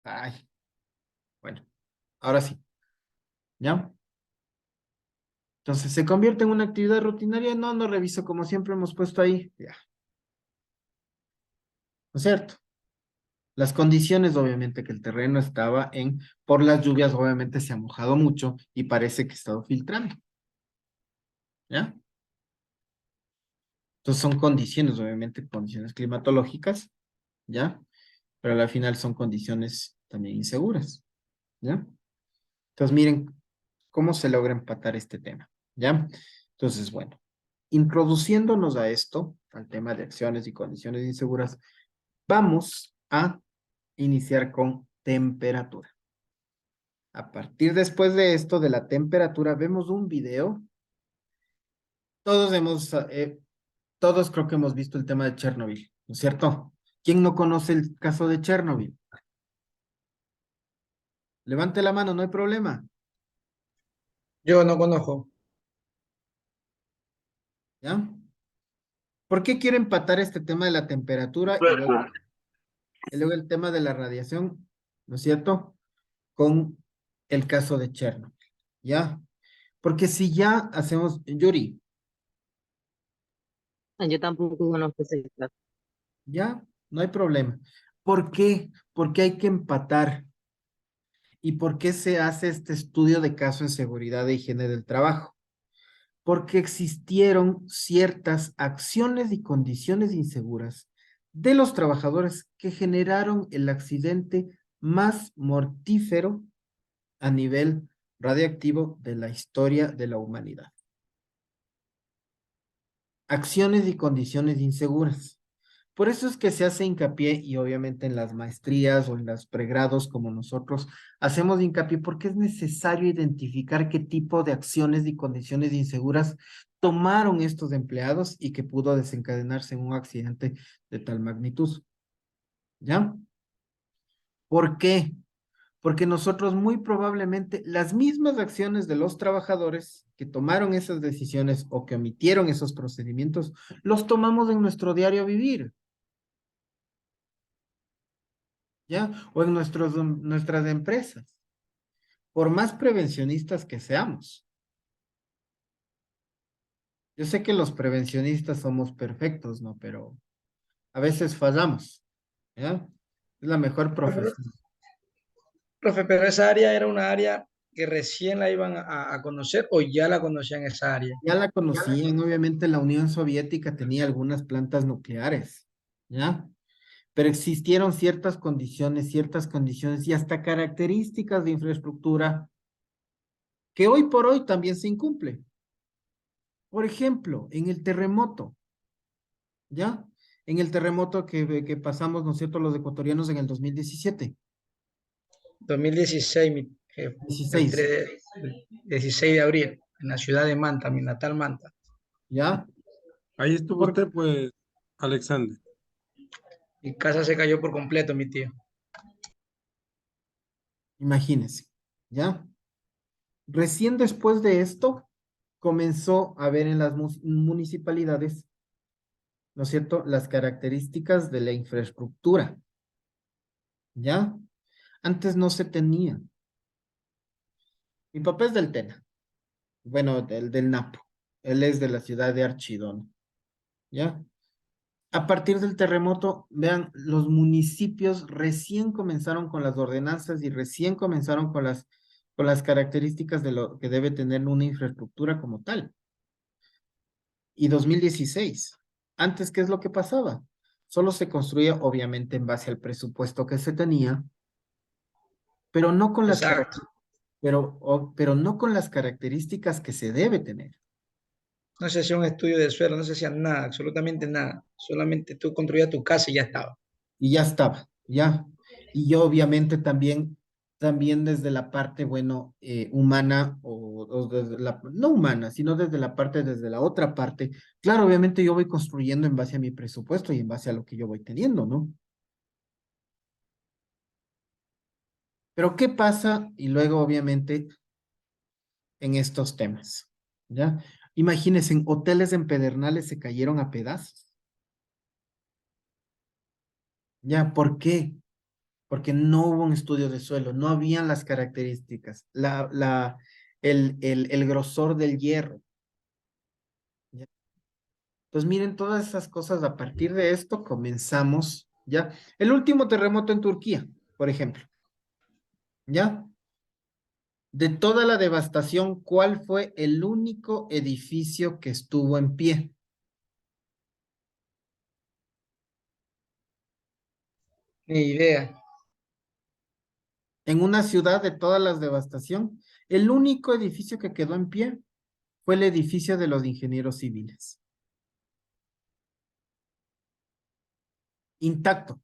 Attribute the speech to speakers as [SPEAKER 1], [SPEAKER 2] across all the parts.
[SPEAKER 1] Ay, bueno, ahora sí, ¿ya? Entonces, ¿se convierte en una actividad rutinaria? No, no reviso como siempre hemos puesto ahí, ya, ¿no es cierto? Las condiciones, obviamente, que el terreno estaba por las lluvias, obviamente se ha mojado mucho y parece que ha estado filtrando, ¿ya? Entonces son condiciones, obviamente, condiciones climatológicas, ¿ya? Pero al final son condiciones también inseguras, ¿ya? Entonces miren cómo se logra empatar este tema, ¿ya? Entonces, bueno, introduciéndonos a esto, al tema de acciones y condiciones inseguras, vamos a iniciar con temperatura. A partir después de esto, de la temperatura, vemos un video. Todos todos creo que hemos visto el tema de Chernobyl, ¿no es cierto? ¿Quién no conoce el caso de Chernobyl? Levante la mano, no hay problema,
[SPEAKER 2] Yo no conozco.
[SPEAKER 1] ¿ya? ¿Por qué quiero empatar este tema de la temperatura y luego el tema de la radiación, ¿no es cierto? Con el caso de Chernobyl, ¿ya? Porque si ya hacemos, Yuri,
[SPEAKER 3] Yo tampoco conozco ese caso.
[SPEAKER 1] ya, no hay problema. ¿Por qué? Porque hay que empatar. ¿Y por qué se hace este estudio de caso en seguridad e higiene del trabajo? Porque existieron ciertas acciones y condiciones inseguras de los trabajadores que generaron el accidente más mortífero a nivel radiactivo de la historia de la humanidad. Acciones y condiciones inseguras. Por eso es que se hace hincapié, y obviamente en las maestrías o en los pregrados como nosotros hacemos hincapié, porque es necesario identificar qué tipo de acciones y condiciones inseguras tomaron estos empleados y que pudo desencadenarse en un accidente de tal magnitud. ¿Ya? ¿Por qué? Porque nosotros muy probablemente las mismas acciones de los trabajadores que tomaron esas decisiones o que omitieron esos procedimientos, los tomamos en nuestro diario vivir. ¿Ya? O en nuestras empresas, por más prevencionistas que seamos. Yo sé que los prevencionistas somos perfectos, ¿no? Pero a veces fallamos, ¿ya? Es la mejor profesión.
[SPEAKER 2] Profe, pero esa área era una área que recién la iban a conocer o ya la conocían esa área.
[SPEAKER 1] Ya la conocían, obviamente la Unión Soviética tenía algunas plantas nucleares, ¿ya? Pero existieron ciertas condiciones y hasta características de infraestructura que hoy por hoy también se incumple. Por ejemplo, en el terremoto, ¿ya? En el terremoto que pasamos, ¿no es cierto?, los ecuatorianos en el 2017,
[SPEAKER 2] 2016, mi jefe,
[SPEAKER 1] 16,
[SPEAKER 2] 16 de abril, en la ciudad de Manta, mi natal Manta.
[SPEAKER 1] ¿ya?
[SPEAKER 4] Ahí estuvo
[SPEAKER 1] Por-
[SPEAKER 4] usted, pues, Alexander.
[SPEAKER 2] Mi casa se cayó por completo, mi tío.
[SPEAKER 1] Imagínense, ¿ya? Recién después de esto, comenzó a ver en las municipalidades, ¿no es cierto?, las características de la infraestructura, ¿ya? Antes no se tenía. Mi papá es del Tena, bueno, del Napo. Él es de la ciudad de Archidona, ¿ya? A partir del terremoto, vean, los municipios recién comenzaron con las ordenanzas y recién comenzaron con las características de lo que debe tener una infraestructura como tal. Y 2016, antes, ¿qué es lo que pasaba? Solo se construía, obviamente, en base al presupuesto que se tenía, pero no con
[SPEAKER 2] Exacto.
[SPEAKER 1] pero no con las características que se debe tener.
[SPEAKER 2] No se hacía un estudio de suelo, no se hacía nada, absolutamente nada. Solamente tú construías tu casa y ya estaba.
[SPEAKER 1] Y ya estaba, ya. Y yo obviamente también desde la parte, bueno, humana o desde no humana, sino desde la otra parte, claro, obviamente yo voy construyendo en base a mi presupuesto y en base a lo que yo voy teniendo, ¿no? Pero ¿qué pasa? Y luego, obviamente, en estos temas, ¿ya? Imagínense, hoteles en Pedernales se cayeron a pedazos, ¿ya? ¿Por qué? porque no hubo un estudio de suelo, no habían las características, el grosor del hierro. ¿Ya? Entonces, miren, todas esas cosas, a partir de esto comenzamos, ¿ya? El último terremoto en Turquía, por ejemplo, ¿ya? De toda la devastación, ¿cuál fue el único edificio que estuvo en pie?
[SPEAKER 2] Ni idea.
[SPEAKER 1] En una ciudad de toda la devastación, el único edificio que quedó en pie fue el edificio de los ingenieros civiles. Intacto.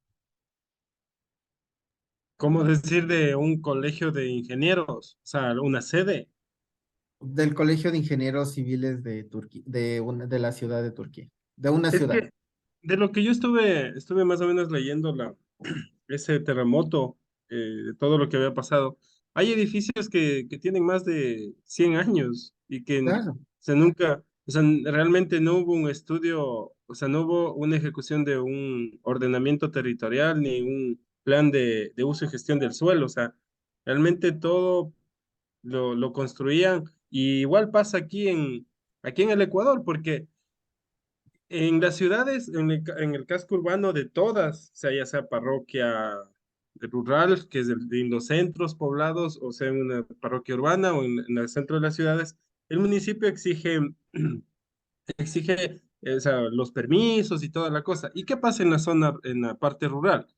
[SPEAKER 4] ¿Cómo decir de un colegio de ingenieros? O sea, una sede.
[SPEAKER 1] Del Colegio de Ingenieros Civiles de Turquía, de la ciudad de Turquía, de una
[SPEAKER 4] Es
[SPEAKER 1] ciudad.
[SPEAKER 4] que de lo que yo estuve más o menos leyendo ese terremoto, de todo lo que había pasado, hay edificios que tienen más de 100 años y que
[SPEAKER 1] Claro,
[SPEAKER 4] nunca, o sea, realmente no hubo un estudio, o sea, no hubo una ejecución de un ordenamiento territorial ni un plan de uso y gestión del suelo, o sea, realmente todo lo construían. Y igual pasa aquí en el Ecuador, porque en las ciudades, en el casco urbano de todas, o sea, ya sea parroquia rural, que es en los centros poblados, o sea, en una parroquia urbana o en el centro de las ciudades, el municipio exige o sea, los permisos y toda la cosa. ¿Y qué pasa en la zona, en la parte rural?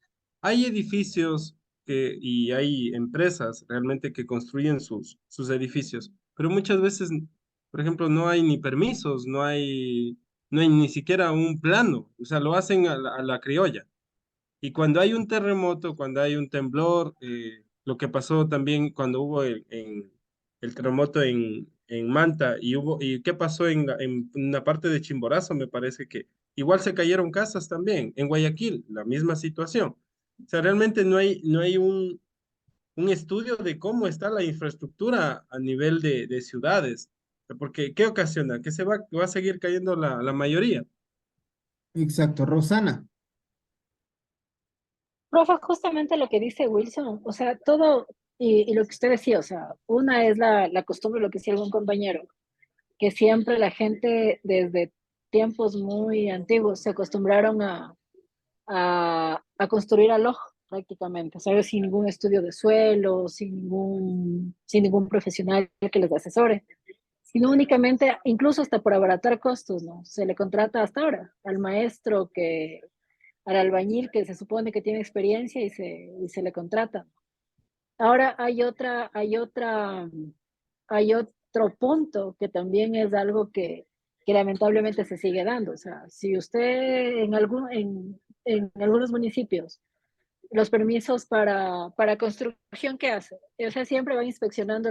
[SPEAKER 4] Hay edificios y hay empresas realmente que construyen sus edificios, pero muchas veces, por ejemplo, no hay ni permisos, no hay ni siquiera un plano, o sea, lo hacen a la criolla. Y cuando hay un terremoto, cuando hay un temblor, lo que pasó también cuando hubo el terremoto en Manta y qué pasó en una parte de Chimborazo, me parece que igual se cayeron casas también. En Guayaquil, la misma situación. O sea, realmente no hay un estudio de cómo está la infraestructura a nivel de ciudades. Porque, ¿qué ocasiona? Que va a seguir cayendo la mayoría.
[SPEAKER 1] exacto. Rosana,
[SPEAKER 3] Profe, justamente lo que dice Wilson, o sea, todo, y lo que usted decía, o sea, una es la costumbre, lo que decía algún compañero, que siempre la gente desde tiempos muy antiguos se acostumbraron a construir al ojo prácticamente, ¿sabes? Sin ningún estudio de suelo, sin ningún profesional que les asesore, sino únicamente, incluso hasta por abaratar costos, ¿no? Se le contrata hasta ahora al maestro al albañil que se supone que tiene experiencia y se le contrata. Ahora hay otro punto que también es algo que lamentablemente se sigue dando. O sea, si usted en algunos municipios, los permisos para construcción, ¿qué hace? O sea, siempre van inspeccionando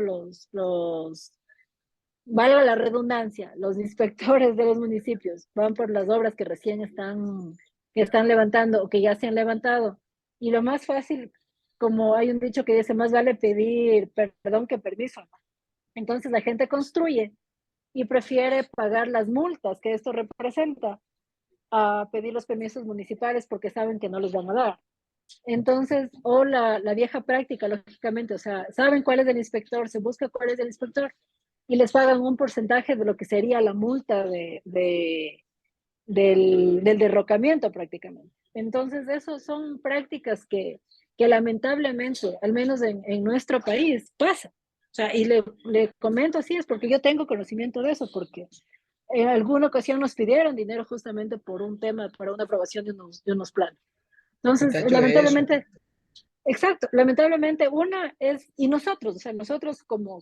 [SPEAKER 3] valga la redundancia, los inspectores de los municipios van por las obras que están levantando o que ya se han levantado. Y lo más fácil, como hay un dicho que dice, más vale pedir perdón que permiso. Entonces la gente construye y prefiere pagar las multas que esto representa a pedir los permisos municipales porque saben que no los van a dar. Entonces, o la vieja práctica, lógicamente, o sea, saben cuál es el inspector, se busca cuál es el inspector y les pagan un porcentaje de lo que sería la multa del derrocamiento prácticamente. Entonces, esos son prácticas que lamentablemente, al menos en nuestro país, pasa. O sea, y le comento así, es porque yo tengo conocimiento de eso, porque en alguna ocasión nos pidieron dinero justamente por un tema, para una aprobación de unos planes.
[SPEAKER 2] Y
[SPEAKER 3] Entonces,
[SPEAKER 2] cacho de eso.
[SPEAKER 3] lamentablemente, exacto, lamentablemente una es, y nosotros, o sea, nosotros como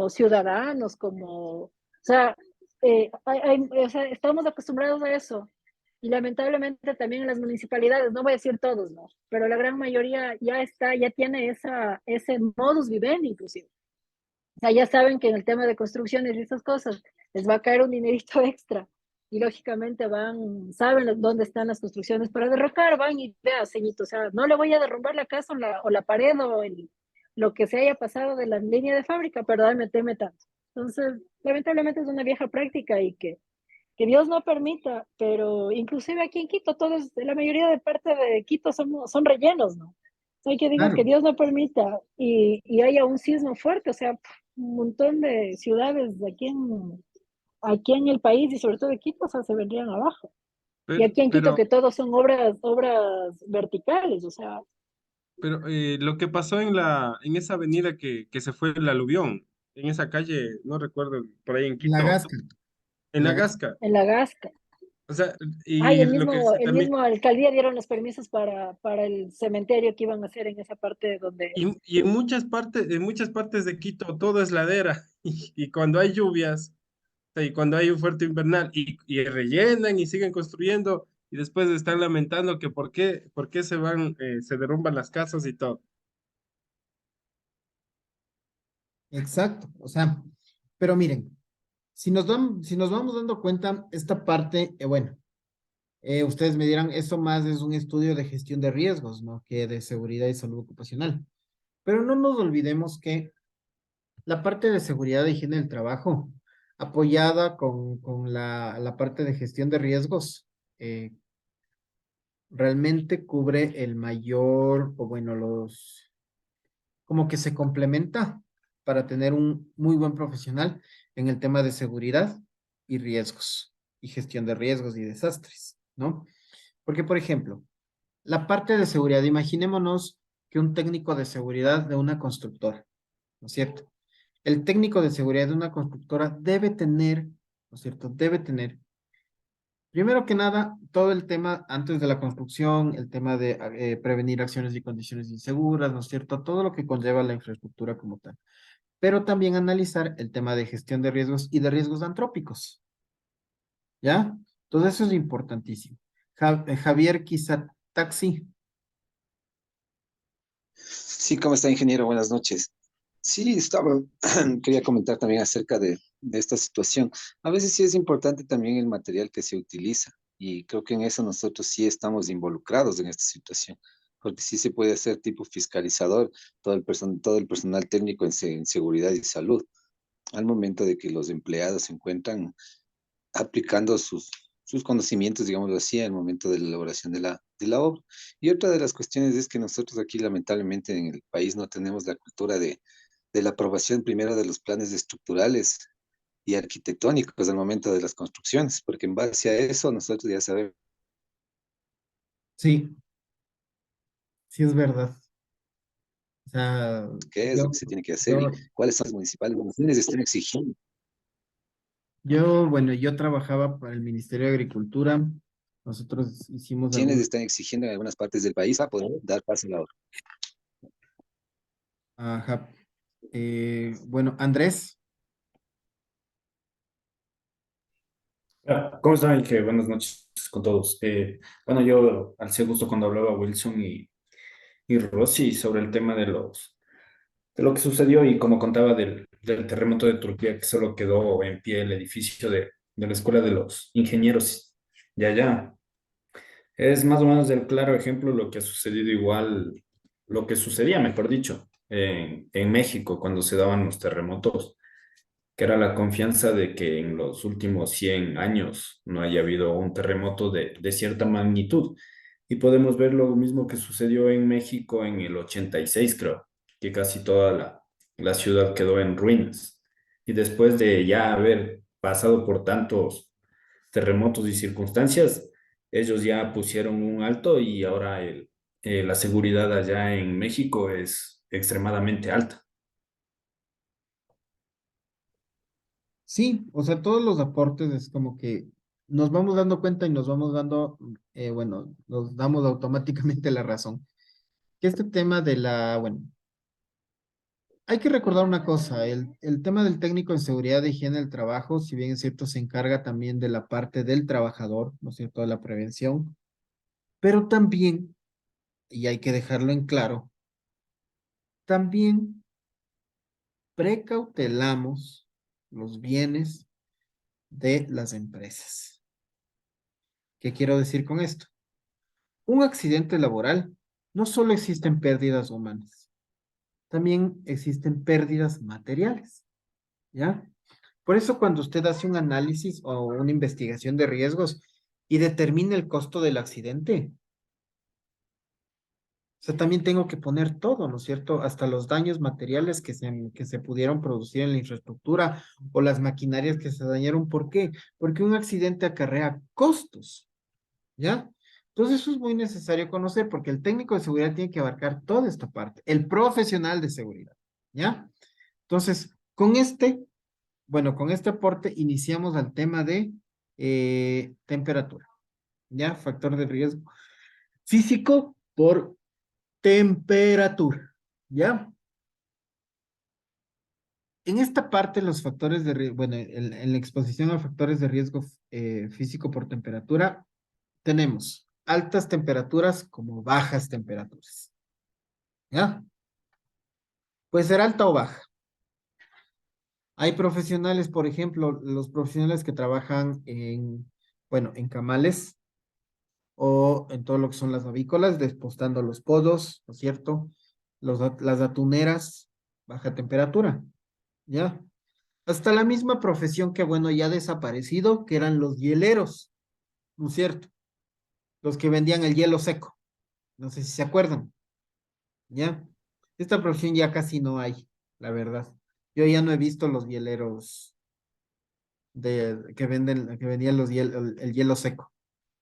[SPEAKER 3] ciudadanos, o sea, o sea, estamos acostumbrados a eso. Y lamentablemente también en las municipalidades, no voy a decir todos, ¿no? Pero la gran mayoría ya tiene ese modus vivendi inclusive. O sea, ya saben que en el tema de construcciones y esas cosas les va a caer un dinerito extra. Y lógicamente saben dónde están las construcciones para derrocar, van y vea, ceñito, o sea, no le voy a derrumbar la casa o la pared lo que se haya pasado de la línea de fábrica, pero dame, teme tanto. Entonces, lamentablemente es una vieja práctica que Dios no permita, pero inclusive aquí en Quito, la mayoría de parte de Quito son rellenos, ¿no? O sea, que digo que
[SPEAKER 1] Claro,
[SPEAKER 3] Dios no permita y haya un sismo fuerte, o sea, un montón de ciudades aquí en el país y sobre todo de Quito, o sea, se vendrían abajo. Y aquí en Quito
[SPEAKER 4] pero
[SPEAKER 3] que todos son obras verticales, o sea,
[SPEAKER 4] lo que pasó en esa avenida que se fue el aluvión, en esa calle, no recuerdo, por ahí en
[SPEAKER 1] la
[SPEAKER 4] Quito,
[SPEAKER 1] Gasca,
[SPEAKER 4] en
[SPEAKER 1] la
[SPEAKER 4] la
[SPEAKER 1] Gasca.
[SPEAKER 4] Gasca.
[SPEAKER 3] en la Gasca.
[SPEAKER 4] O sea,
[SPEAKER 3] Ay,
[SPEAKER 4] y lo que
[SPEAKER 3] el
[SPEAKER 4] también,
[SPEAKER 3] mismo alcaldía dieron los permisos para el cementerio que iban a hacer en esa parte donde,
[SPEAKER 4] y en muchas partes de Quito todo es ladera, y cuando hay lluvias, y cuando hay un fuerte invernal, y rellenan y siguen construyendo, y después están lamentando que por qué se van, se derrumban las casas y todo.
[SPEAKER 1] Exacto, o sea, pero miren, si nos vamos dando cuenta, esta parte, bueno, ustedes me dirán, eso más es un estudio de gestión de riesgos, ¿no? Que de seguridad y salud ocupacional. Pero no nos olvidemos que la parte de seguridad e higiene del trabajo, apoyada con la parte de gestión de riesgos, eh, realmente cubre el mayor, o bueno, como que se complementa para tener un muy buen profesional en el tema de seguridad y riesgos, y gestión de riesgos y desastres, ¿no? Porque, por ejemplo, la parte de seguridad, imaginémonos que un técnico de seguridad de una constructora, ¿no es cierto? El técnico de seguridad de una constructora debe tener, ¿no es cierto? Debe tener, primero que nada, todo el tema antes de la construcción, el tema de prevenir acciones y condiciones inseguras, ¿no es cierto? Todo lo que conlleva la infraestructura como tal. Pero también analizar el tema de gestión de riesgos y de riesgos antrópicos, ¿ya? Todo eso es importantísimo. Javier, quizá taxi.
[SPEAKER 5] Sí, ¿cómo está, ingeniero? Buenas noches. Sí, quería comentar también acerca de esta situación. A veces sí es importante también el material que se utiliza y creo que en eso nosotros sí estamos involucrados en esta situación, porque sí se puede hacer tipo fiscalizador todo el personal técnico en seguridad y salud al momento de que los empleados se encuentran aplicando sus conocimientos, digámoslo así, al momento de la elaboración de la obra. Y otra de las cuestiones es que nosotros aquí, lamentablemente, en el país no tenemos la cultura de la aprobación primero de los planes estructurales y arquitectónicos al momento de las construcciones, porque en base a eso nosotros ya sabemos
[SPEAKER 1] Sí, sí es verdad. O sea,
[SPEAKER 5] qué es lo que se tiene que hacer y cuáles son las municipales que están exigiendo.
[SPEAKER 1] bueno, yo trabajaba para el Ministerio de Agricultura. Nosotros hicimos
[SPEAKER 5] Quienes
[SPEAKER 1] algún,
[SPEAKER 5] están exigiendo en algunas partes del país para poder dar paso a la obra.
[SPEAKER 1] ajá, bueno, Andrés,
[SPEAKER 6] ¿Cómo están? Inge? Buenas noches con todos. Bueno, yo alcé gusto cuando hablaba Wilson y Rossi sobre el tema de lo que sucedió y como contaba del terremoto de Turquía que solo quedó en pie el edificio de la Escuela de los Ingenieros de allá. Es más o menos el claro ejemplo lo que ha sucedido igual, lo que sucedía, mejor dicho, en México cuando se daban los terremotos, que era la confianza de que en los últimos 100 años no haya habido un terremoto de cierta magnitud. Y podemos ver lo mismo que sucedió en México en el 86, creo, que casi toda la ciudad quedó en ruinas. Y después de ya haber pasado por tantos terremotos y circunstancias, ellos ya pusieron un alto y ahora la seguridad allá en México es extremadamente alta.
[SPEAKER 1] sí, o sea, todos los aportes es como que nos vamos dando cuenta y nos vamos dando, bueno, nos damos automáticamente la razón. Que este tema de bueno, hay que recordar una cosa, el tema del técnico en seguridad e higiene del trabajo, si bien es cierto, se encarga también de la parte del trabajador, ¿no es cierto?, de la prevención, pero también, y hay que dejarlo en claro, también precautelamos los bienes de las empresas. ¿Qué quiero decir con esto? Un accidente laboral, no solo existen pérdidas humanas, también existen pérdidas materiales, ¿ya? Por eso cuando usted hace un análisis o una investigación de riesgos y determina el costo del accidente, o sea, también tengo que poner todo, ¿no es cierto? Hasta los daños materiales que se pudieron producir en la infraestructura o las maquinarias que se dañaron. ¿Por qué? Porque un accidente acarrea costos, ¿ya? Entonces eso es muy necesario conocer porque el técnico de seguridad tiene que abarcar toda esta parte, el profesional de seguridad, ¿ya? Entonces, con este aporte iniciamos al tema de temperatura, ¿ya? Factor de riesgo físico por temperatura, ¿ya? En esta parte, los factores de riesgo, bueno, en la exposición a factores de riesgo físico por temperatura, tenemos altas temperaturas como bajas temperaturas, ¿ya? Puede ser alta o baja. Hay profesionales, por ejemplo, los profesionales que trabajan en camales o en todo lo que son las avícolas, despostando los podos, ¿no es cierto? Las atuneras, baja temperatura, ¿ya? Hasta la misma profesión que, bueno, ya ha desaparecido, que eran los hieleros, ¿no es cierto? Los que vendían el hielo seco, no sé si se acuerdan, ¿ya? Esta profesión ya casi no hay, la verdad. Yo ya no he visto los hieleros que vendían el hielo seco.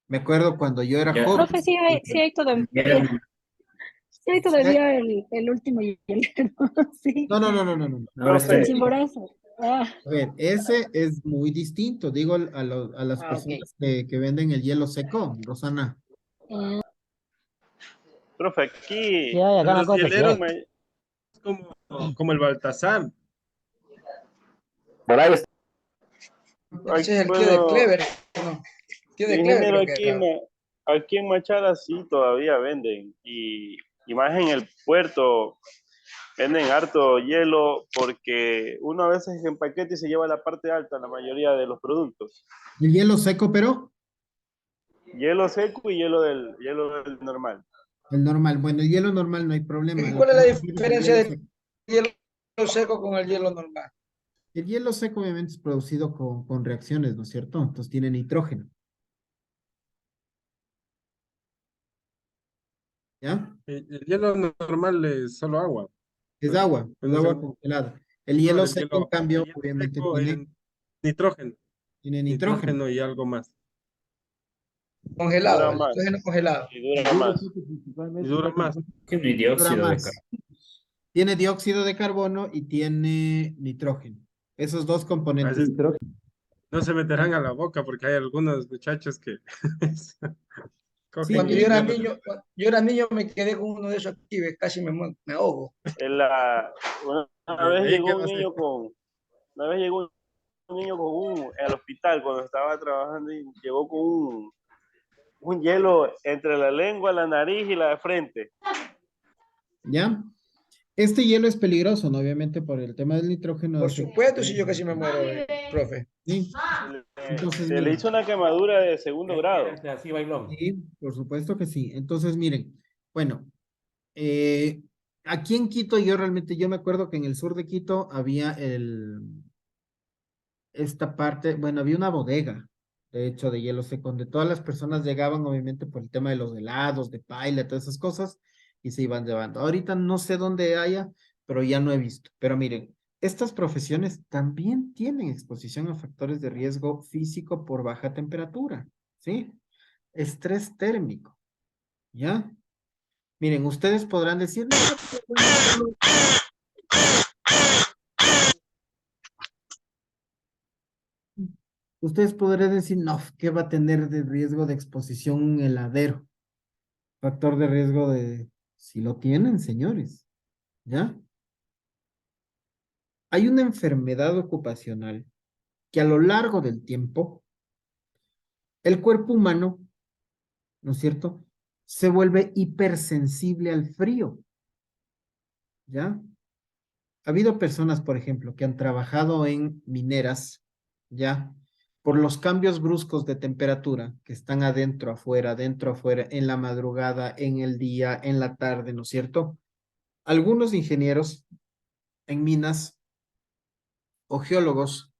[SPEAKER 1] Me acuerdo cuando yo era
[SPEAKER 6] Ya,
[SPEAKER 1] joven.
[SPEAKER 3] Profe, sí hay todavía,
[SPEAKER 6] ya,
[SPEAKER 3] sí hay todavía el último hielo, sí,
[SPEAKER 1] No, no, no, no, no, no.
[SPEAKER 6] ahora
[SPEAKER 3] el
[SPEAKER 6] está.
[SPEAKER 4] Profe,
[SPEAKER 3] chimborazo. Ah,
[SPEAKER 1] A ver, ese es muy distinto. Digo a las
[SPEAKER 3] ok.
[SPEAKER 1] personas que venden el hielo seco, Rosana.
[SPEAKER 3] Ah,
[SPEAKER 7] Profe, aquí,
[SPEAKER 8] Sí hay, acá
[SPEAKER 4] pero
[SPEAKER 8] me
[SPEAKER 4] los
[SPEAKER 8] consta, sí
[SPEAKER 4] hieleros
[SPEAKER 8] hay.
[SPEAKER 7] me-
[SPEAKER 4] es como el Baltasar.
[SPEAKER 8] Por ahí está.
[SPEAKER 7] ay,
[SPEAKER 2] Ese es el tío de
[SPEAKER 7] bueno,
[SPEAKER 2] Clever, ¿no? Tío de Clever
[SPEAKER 7] ingeniero,
[SPEAKER 2] creo que era.
[SPEAKER 7] aquí en Machala sí todavía venden. Y más en el puerto venden harto hielo porque uno a veces en paquete se lleva la parte alta, la mayoría de los productos.
[SPEAKER 1] El hielo seco, pero
[SPEAKER 7] Hielo seco y hielo del normal.
[SPEAKER 1] el normal. Bueno, el hielo normal no hay problema.
[SPEAKER 2] ¿Y
[SPEAKER 1] Lo
[SPEAKER 2] cuál
[SPEAKER 1] que
[SPEAKER 2] es la
[SPEAKER 1] me refiero es el
[SPEAKER 2] diferencia
[SPEAKER 1] hielo
[SPEAKER 2] del
[SPEAKER 1] seco.
[SPEAKER 2] hielo seco con el hielo normal?
[SPEAKER 1] El hielo seco obviamente es producido con reacciones, ¿no es cierto? Entonces tiene nitrógeno, ¿ya?
[SPEAKER 4] El hielo normal es solo agua.
[SPEAKER 1] Es
[SPEAKER 4] Pues,
[SPEAKER 1] agua, es
[SPEAKER 4] no sé,
[SPEAKER 1] agua congelada. El
[SPEAKER 4] no,
[SPEAKER 1] hielo seco, en
[SPEAKER 4] el
[SPEAKER 1] cambio,
[SPEAKER 4] hielo
[SPEAKER 1] obviamente
[SPEAKER 4] seco en nitrógeno,
[SPEAKER 1] tiene nitrógeno.
[SPEAKER 4] nitrógeno y algo más.
[SPEAKER 7] Y dura
[SPEAKER 2] Congelado, el
[SPEAKER 7] más.
[SPEAKER 2] nitrógeno congelado.
[SPEAKER 7] Y
[SPEAKER 1] El
[SPEAKER 7] dura
[SPEAKER 1] hielo
[SPEAKER 7] más.
[SPEAKER 1] seco
[SPEAKER 4] Y
[SPEAKER 1] principalmente
[SPEAKER 4] dura más.
[SPEAKER 6] Tiene
[SPEAKER 1] dura
[SPEAKER 6] dióxido de
[SPEAKER 1] más.
[SPEAKER 6] carbono.
[SPEAKER 1] Tiene dióxido de carbono y tiene nitrógeno. Esos dos componentes.
[SPEAKER 4] Así, no se meterán a la boca porque hay algunos muchachos que
[SPEAKER 1] Sí,
[SPEAKER 4] cogen
[SPEAKER 2] Cuando
[SPEAKER 4] el hielo.
[SPEAKER 2] yo era niño me quedé con uno de esos aquí, casi me ahogo.
[SPEAKER 7] En la, una vez
[SPEAKER 4] Ahí
[SPEAKER 7] llegó
[SPEAKER 4] quedó
[SPEAKER 7] un
[SPEAKER 4] así.
[SPEAKER 7] niño una vez llegó un niño al hospital cuando estaba trabajando y llegó con un hielo entre la lengua, la nariz y la de frente.
[SPEAKER 1] ¿ya? Este hielo es peligroso, ¿no? Obviamente por el tema del nitrógeno
[SPEAKER 2] Por
[SPEAKER 1] hace...
[SPEAKER 2] supuesto, si yo casi me muero, profe.
[SPEAKER 1] Sí. Entonces,
[SPEAKER 7] Se le
[SPEAKER 1] miren,
[SPEAKER 7] hizo una quemadura de segundo grado.
[SPEAKER 8] Así, bailón.
[SPEAKER 1] sí, por supuesto que sí. Entonces, miren, bueno, eh, aquí en Quito yo me acuerdo que en el sur de Quito había esta parte, bueno, había una bodega, de hecho, de hielo seco, donde todas las personas llegaban, obviamente, por el tema de los helados, de paila, todas esas cosas, y se iban llevando. Ahorita no sé dónde haya, pero ya no he visto. Pero miren, estas profesiones también tienen exposición a factores de riesgo físico por baja temperatura, ¿sí? Estrés térmico, ¿ya? Miren, ustedes podrán decir, no, pero bueno, ustedes podrán decir, no, ¿qué va a tener de riesgo de exposición un heladero? Factor de riesgo de, si lo tienen, señores, ¿ya? Hay una enfermedad ocupacional que a lo largo del tiempo, el cuerpo humano, ¿no es cierto? Se vuelve hipersensible al frío, ¿ya? Ha habido personas, por ejemplo, que han trabajado en mineras, ¿ya? Por los cambios bruscos de temperatura que están adentro, afuera, en la madrugada, en el día, en la tarde, ¿no es cierto? Algunos ingenieros en minas o geólogos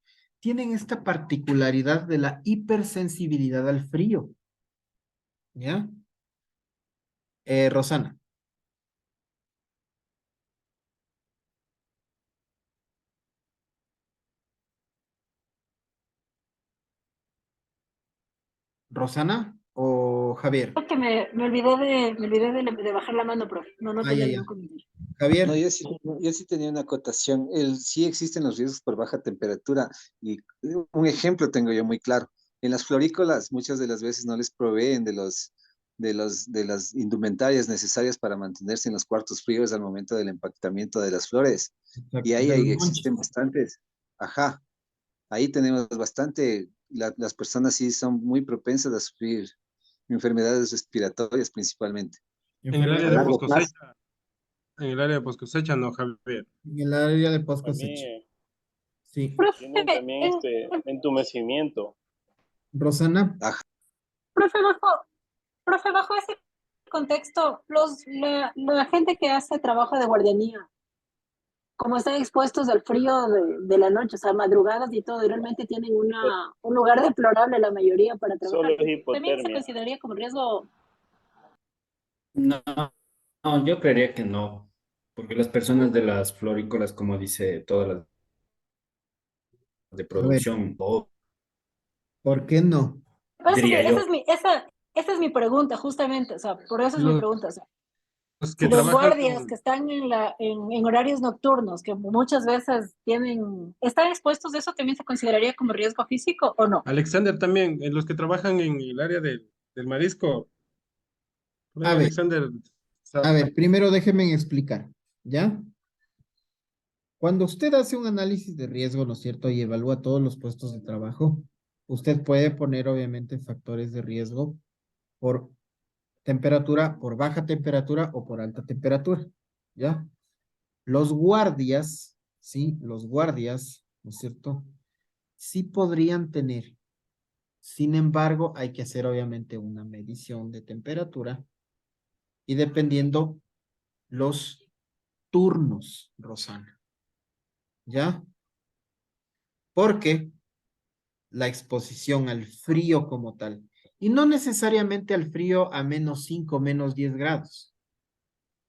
[SPEAKER 1] tienen esta particularidad de la hipersensibilidad al frío. ¿Ya? Rosana. ¿Rosana o Javier?
[SPEAKER 3] Creo que me olvidé de bajar la mano, profe. No
[SPEAKER 1] Ah, ya,
[SPEAKER 3] tenía
[SPEAKER 1] ya.
[SPEAKER 3] ningún comentario.
[SPEAKER 1] Javier.
[SPEAKER 5] No, yo sí tenía una acotación. Sí existen los riesgos por baja temperatura y un ejemplo tengo yo muy claro. En las florícolas muchas de las veces no les proveen de las indumentarias necesarias para mantenerse en los cuartos fríos al momento del empaquetamiento de las flores. Y
[SPEAKER 1] Exacto,
[SPEAKER 5] ahí,
[SPEAKER 1] de los
[SPEAKER 5] ahí
[SPEAKER 1] monches.
[SPEAKER 5] existen bastantes. Ajá, ahí tenemos bastante, las personas sí son muy propensas a sufrir enfermedades respiratorias principalmente.
[SPEAKER 4] En el área
[SPEAKER 5] A
[SPEAKER 4] de
[SPEAKER 1] Enfermedades
[SPEAKER 5] largo
[SPEAKER 4] post
[SPEAKER 5] plazo.
[SPEAKER 4] cosecha, en el área de post cosecha, no, Javier.
[SPEAKER 1] en el área de post cosecha.
[SPEAKER 7] También
[SPEAKER 1] Sí.
[SPEAKER 7] tienen
[SPEAKER 3] Profe,
[SPEAKER 7] también este entumecimiento.
[SPEAKER 1] Rosana.
[SPEAKER 5] Ajá.
[SPEAKER 3] profe, bajo ese contexto, la gente que hace trabajo de guardianía, como están expuestos al frío de la noche, o sea, madrugadas y todo, y realmente tienen un lugar deplorable la mayoría para
[SPEAKER 7] Solo
[SPEAKER 3] trabajar,
[SPEAKER 7] es
[SPEAKER 3] ¿también se
[SPEAKER 7] hipotermia.
[SPEAKER 3] consideraría como riesgo?
[SPEAKER 6] No, no, yo creería que no, porque las personas de las florícolas, como dice todas las de
[SPEAKER 1] A ver,
[SPEAKER 6] producción, todo,
[SPEAKER 1] ¿por qué no?
[SPEAKER 6] diría yo.
[SPEAKER 3] Esa es mi pregunta, justamente, o sea, por eso es mi
[SPEAKER 4] Los
[SPEAKER 3] pregunta, o sea,
[SPEAKER 4] que
[SPEAKER 3] los
[SPEAKER 4] trabajan,
[SPEAKER 3] guardias que están en horarios nocturnos, que muchas veces están expuestos, ¿eso también se consideraría como riesgo físico o no?
[SPEAKER 4] Alexander también, los que trabajan en el área del marisco, por ahí
[SPEAKER 1] A ver,
[SPEAKER 4] Alexander,
[SPEAKER 1] primero déjenme explicar, ¿ya? Cuando usted hace un análisis de riesgo, ¿no es cierto? Y evalúa todos los puestos de trabajo, usted puede poner obviamente factores de riesgo por temperatura, por baja temperatura o por alta temperatura, ¿ya? Los guardias, ¿sí? Los guardias, ¿no es cierto? Sí podrían tener. Sin embargo, hay que hacer obviamente una medición de temperatura y dependiendo los turnos, Rosana, ¿ya? Porque la exposición al frío como tal, y no necesariamente al frío a -5, -10 grados.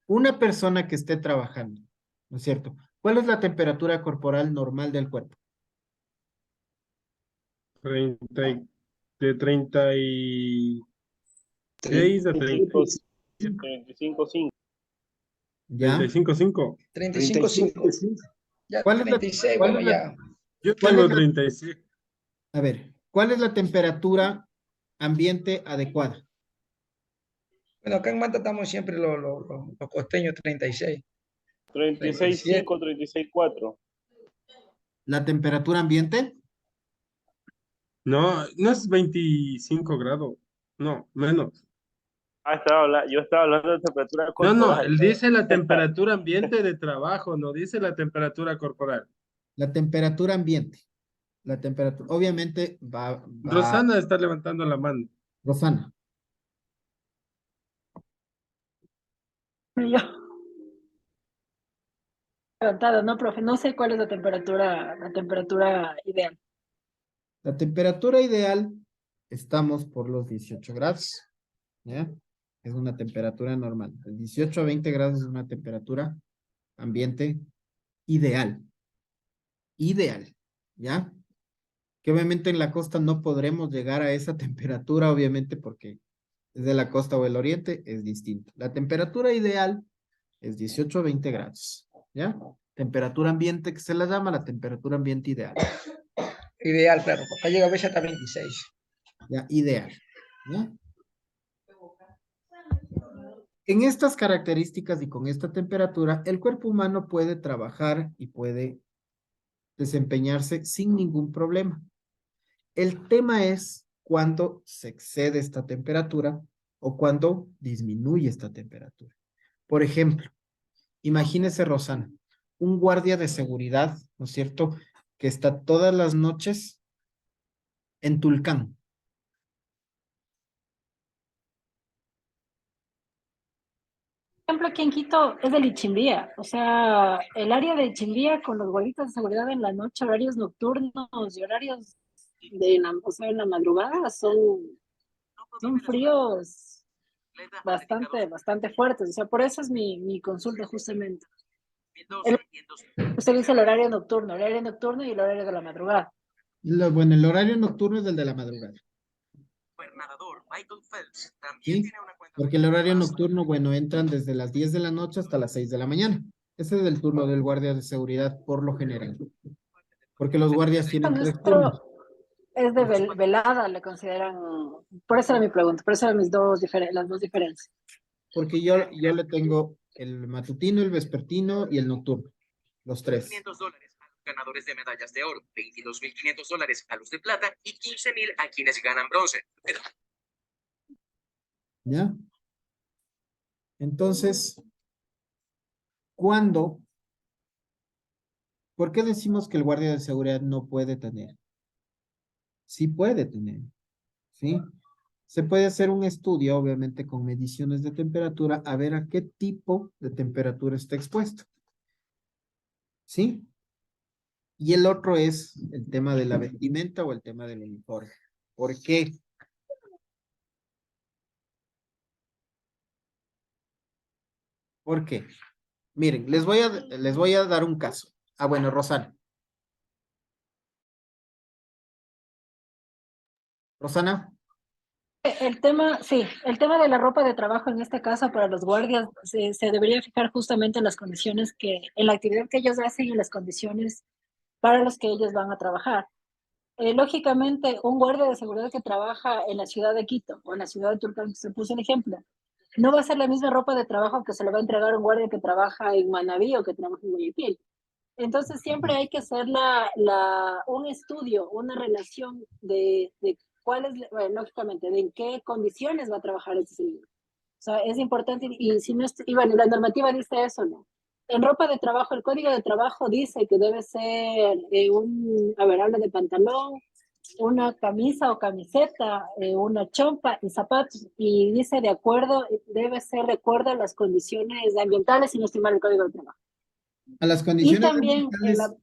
[SPEAKER 1] Una persona que esté trabajando, ¿no es cierto? ¿Cuál es la temperatura corporal normal del cuerpo?
[SPEAKER 4] de 36 a
[SPEAKER 7] 35, 35,5.
[SPEAKER 1] ¿Ya?
[SPEAKER 4] 35,5.
[SPEAKER 2] 35,5. Ya
[SPEAKER 1] ¿Cuál es la,
[SPEAKER 2] 36,
[SPEAKER 1] cuál
[SPEAKER 2] bueno,
[SPEAKER 1] es la,
[SPEAKER 2] ya.
[SPEAKER 4] Yo
[SPEAKER 1] cuál es
[SPEAKER 4] tengo
[SPEAKER 1] la,
[SPEAKER 4] 36.
[SPEAKER 1] a ver, ¿cuál es la temperatura ambiente adecuada?
[SPEAKER 2] Bueno, acá en Manta estamos siempre los costeños 36, 37.
[SPEAKER 7] 36,5, 36,4.
[SPEAKER 1] ¿La temperatura ambiente?
[SPEAKER 4] No, no es 25 grados. No, menos.
[SPEAKER 7] Yo estaba hablando de temperatura
[SPEAKER 4] No,
[SPEAKER 7] corporal.
[SPEAKER 4] él dice la temperatura ambiente de trabajo, no dice la temperatura corporal.
[SPEAKER 1] La temperatura ambiente. La temperatura, obviamente
[SPEAKER 4] Rosana está levantando la mano.
[SPEAKER 1] Rosana,
[SPEAKER 3] Yo, levantada, ¿no, profe? No sé cuál es la temperatura ideal.
[SPEAKER 1] la temperatura ideal, estamos por los 18 grados, ¿ya? Es una temperatura normal. De 18 a 20 grados es una temperatura ambiente ideal. Ideal, ¿ya? Que obviamente en la costa no podremos llegar a esa temperatura, obviamente, porque desde la costa o el oriente es distinto. La temperatura ideal es 18 a 20 grados, ¿ya? Temperatura ambiente que se la llama la temperatura ambiente ideal,
[SPEAKER 2] Ideal, claro. Acá llega a veces hasta 26.
[SPEAKER 1] ¿ya? Ideal, ¿ya? En estas características y con esta temperatura, el cuerpo humano puede trabajar y puede desempeñarse sin ningún problema. El tema es cuando se excede esta temperatura o cuando disminuye esta temperatura. Por ejemplo, imagínese, Rosana, un guardia de seguridad, ¿no es cierto?, que está todas las noches en Tulcán.
[SPEAKER 3] Por ejemplo, aquí en Quito es del Ichimbía. O sea, el área de Ichimbía con los guarditas de seguridad en la noche, horarios nocturnos y horarios o sea, en la madrugada son fríos bastante fuertes. O sea, por eso es mi consulta justamente. Usted dice el horario nocturno y el horario de la madrugada.
[SPEAKER 1] Bueno, el horario nocturno es el de la madrugada. ¿Sí? Porque el horario nocturno, bueno, entran desde las 10 de la noche hasta las 6 de la mañana. Ese es el turno del guardia de seguridad por lo general. Porque los guardias tienen
[SPEAKER 3] Cuando
[SPEAKER 1] 3 turnos.
[SPEAKER 3] esto es de velada, le consideran. Por eso era mi pregunta, por eso eran las dos diferencias.
[SPEAKER 1] Porque yo le tengo el matutino, el vespertino y el nocturno. Los 3.
[SPEAKER 8] $500 a los ganadores de medallas de oro, $22.500 a los de plata y 15.000 a quienes ganan bronce.
[SPEAKER 1] ¿Ya? Entonces, ¿cuándo? ¿Por qué decimos que el guardia de seguridad no puede tener? Sí puede tener, ¿sí? Se puede hacer un estudio, obviamente, con mediciones de temperatura, a ver a qué tipo de temperatura está expuesto. ¿Sí? Y el otro es el tema de la vestimenta o el tema del uniforme. ¿Por qué? ¿Por qué? Miren, les voy a dar un caso. Ah, bueno, Rosana. Rosana.
[SPEAKER 3] El tema, sí, el tema de la ropa de trabajo en este caso para los guardias se debería fijar justamente en las condiciones en la actividad que ellos hacen y en las condiciones para las que ellos van a trabajar. Lógicamente, un guardia de seguridad que trabaja en la ciudad de Quito o en la ciudad de Tulcán, que se puso el ejemplo, no va a ser la misma ropa de trabajo que se le va a entregar a un guardia que trabaja en Manabí o que trabaja en Guayaquil. Entonces, siempre hay que hacer un estudio, una relación de cuál es, bueno, lógicamente, de en qué condiciones va a trabajar ese señor. O sea, es importante, y si no y bueno, la normativa dice eso, ¿no? En ropa de trabajo, el código de trabajo dice que debe ser a ver, habla de pantalón, una camisa o camiseta, una chompa y zapatos, y dice debe ser de acuerdo a las condiciones ambientales, si no estoy mal el código de trabajo.
[SPEAKER 1] A las
[SPEAKER 3] Y
[SPEAKER 1] condiciones
[SPEAKER 3] también
[SPEAKER 1] ambientales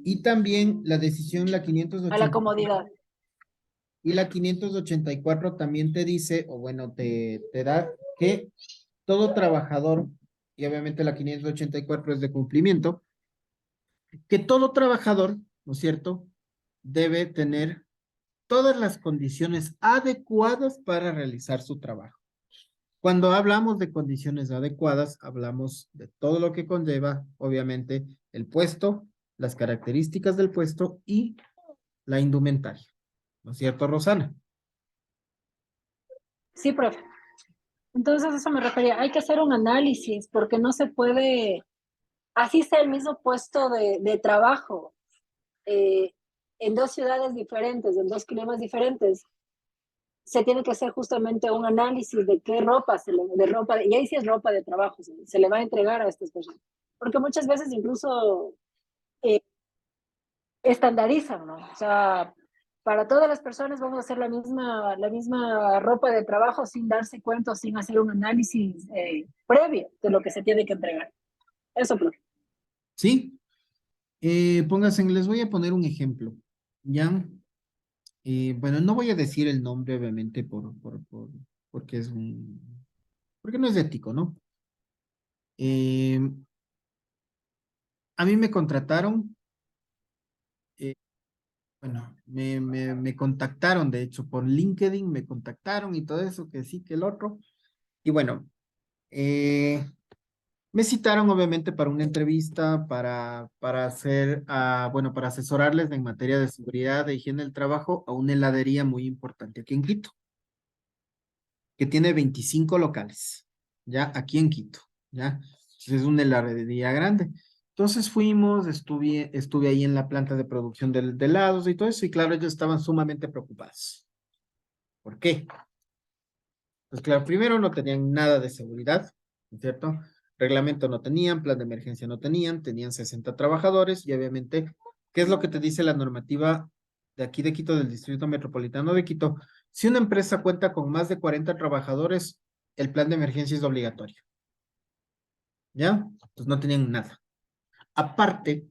[SPEAKER 1] y también la decisión, la
[SPEAKER 3] a la
[SPEAKER 1] 580.
[SPEAKER 3] comodidad.
[SPEAKER 1] Y la 584 también te dice, o bueno, te da que todo trabajador, y obviamente la 584 es de cumplimiento, que todo trabajador, ¿no es cierto?, debe tener todas las condiciones adecuadas para realizar su trabajo. Cuando hablamos de condiciones adecuadas, hablamos de todo lo que conlleva, obviamente, el puesto, las características del puesto y la indumentaria. ¿No es cierto, Rosana?
[SPEAKER 3] Sí, profe. Entonces, eso me refería. Hay que hacer un análisis porque no se puede, así sea el mismo puesto de trabajo, en dos ciudades diferentes, en dos climas diferentes, se tiene que hacer justamente un análisis de qué ropa, y ahí sí es ropa de trabajo, se le va a entregar a estas personas. Porque muchas veces incluso estandarizan, ¿no? O sea, para todas las personas vamos a hacer la misma ropa de trabajo sin darse cuenta, sin hacer un análisis previo de lo que se tiene que entregar. Eso, profe.
[SPEAKER 1] Sí. Pónganse, les voy a poner un ejemplo, ¿ya? Bueno, no voy a decir el nombre, obviamente, porque porque no es ético, ¿no? A mí me contrataron, bueno, me contactaron, de hecho, por LinkedIn, me contactaron y todo eso, que sí, que el otro. Y bueno, me citaron obviamente para una entrevista, para hacer, bueno, para asesorarles en materia de seguridad e higiene del trabajo a una heladería muy importante aquí en Quito, que tiene 25 locales, ya, aquí en Quito, ya. Entonces es una heladería grande. Entonces fuimos, estuve ahí en la planta de producción de helados y todo eso, y claro, ellos estaban sumamente preocupados. ¿Por qué? Pues claro, primero no tenían nada de seguridad, ¿no es cierto? Reglamento no tenían, plan de emergencia no tenían 60 trabajadores y obviamente, ¿qué es lo que te dice la normativa de aquí de Quito, del Distrito Metropolitano de Quito? Si una empresa cuenta con más de 40 trabajadores, el plan de emergencia es obligatorio. ¿ya? Entonces no tenían nada. Aparte,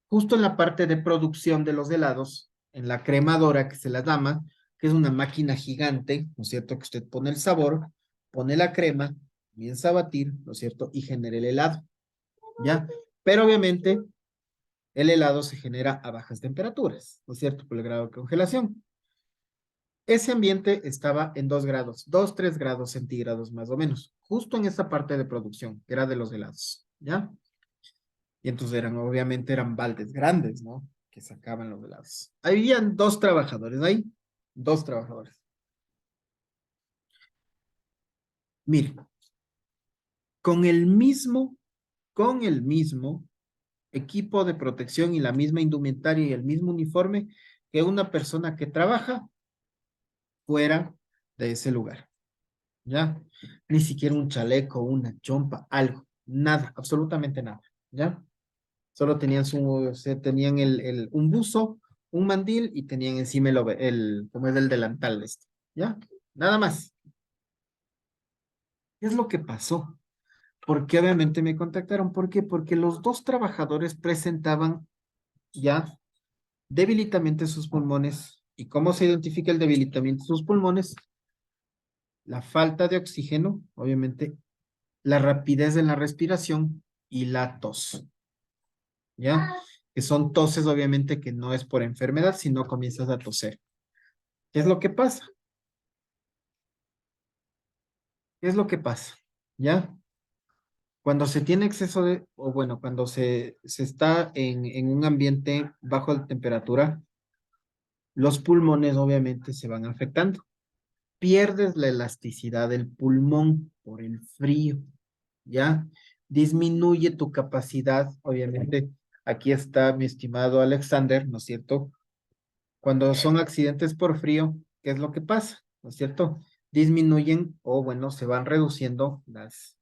[SPEAKER 1] justo en la parte de producción de los helados, en la cremadora que se la llama, que es una máquina gigante, ¿no es cierto? Que usted pone el sabor, pone la crema, comienza a batir, ¿no es cierto? Y genera el helado, ¿ya? Pero obviamente el helado se genera a bajas temperaturas, ¿no es cierto? Por el grado de congelación. Ese ambiente estaba en 2 grados, 2, 3 grados centígrados más o menos, justo en esa parte de producción, que era de los helados, ¿ya? Y entonces obviamente eran baldes grandes, ¿no? Que sacaban los helados. Habían 2 trabajadores ahí, 2 trabajadores. Miren, con el mismo equipo de protección y la misma indumentaria y el mismo uniforme que una persona que trabaja fuera de ese lugar, ¿ya? Ni siquiera un chaleco, una chompa, algo, nada, absolutamente nada, ¿ya? Solo tenían tenían un buzo, un mandil y tenían encima como es el delantal de esto, ¿ya? Nada más. ¿Qué es lo que pasó? Porque obviamente me contactaron. ¿Por qué? Porque los 2 trabajadores presentaban ya debilitamiento de sus pulmones. ¿Y cómo se identifica el debilitamiento de sus pulmones? La falta de oxígeno, obviamente, la rapidez en la respiración y la tos, ¿ya? Que son toses, obviamente, que no es por enfermedad, sino comienzas a toser. ¿Qué es lo que pasa? ¿Qué es lo que pasa? ¿Ya? Cuando se tiene exceso o bueno, cuando se está en un ambiente bajo de temperatura, los pulmones obviamente se van afectando. Pierdes la elasticidad del pulmón por el frío, ¿ya? Disminuye tu capacidad, obviamente. Aquí está mi estimado Alexander, ¿no es cierto? Cuando son accidentes por frío, ¿qué es lo que pasa? ¿No es cierto? Disminuyen o bueno, se van reduciendo las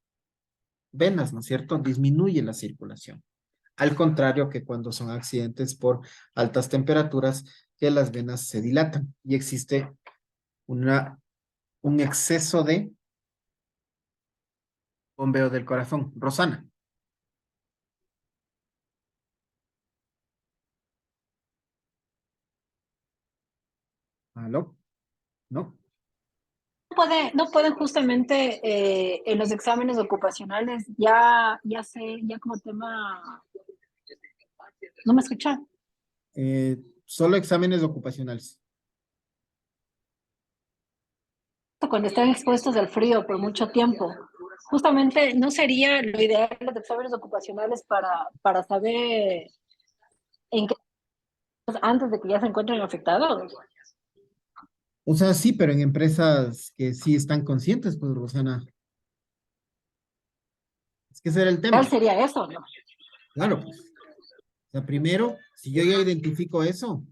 [SPEAKER 1] venas, ¿no es cierto? Disminuye la circulación. Al contrario que cuando son accidentes por altas temperaturas, que las venas se dilatan y existe un exceso de bombeo del corazón. Rosana. ¿Aló? ¿No?
[SPEAKER 3] No pueden justamente en los exámenes ocupacionales ya como tema, ¿no me escucha?
[SPEAKER 1] Solo exámenes ocupacionales.
[SPEAKER 3] Cuando están expuestos al frío por mucho tiempo. Justamente no sería lo ideal los exámenes ocupacionales para saber en qué antes de que ya se encuentren afectados.
[SPEAKER 1] O sea, sí, pero en empresas que sí están conscientes, pues, Rosana. Es que ese era el
[SPEAKER 3] ¿Cuál
[SPEAKER 1] tema.
[SPEAKER 3] sería eso, no?
[SPEAKER 1] Claro, pues. O sea, primero, si yo ya identifico eso,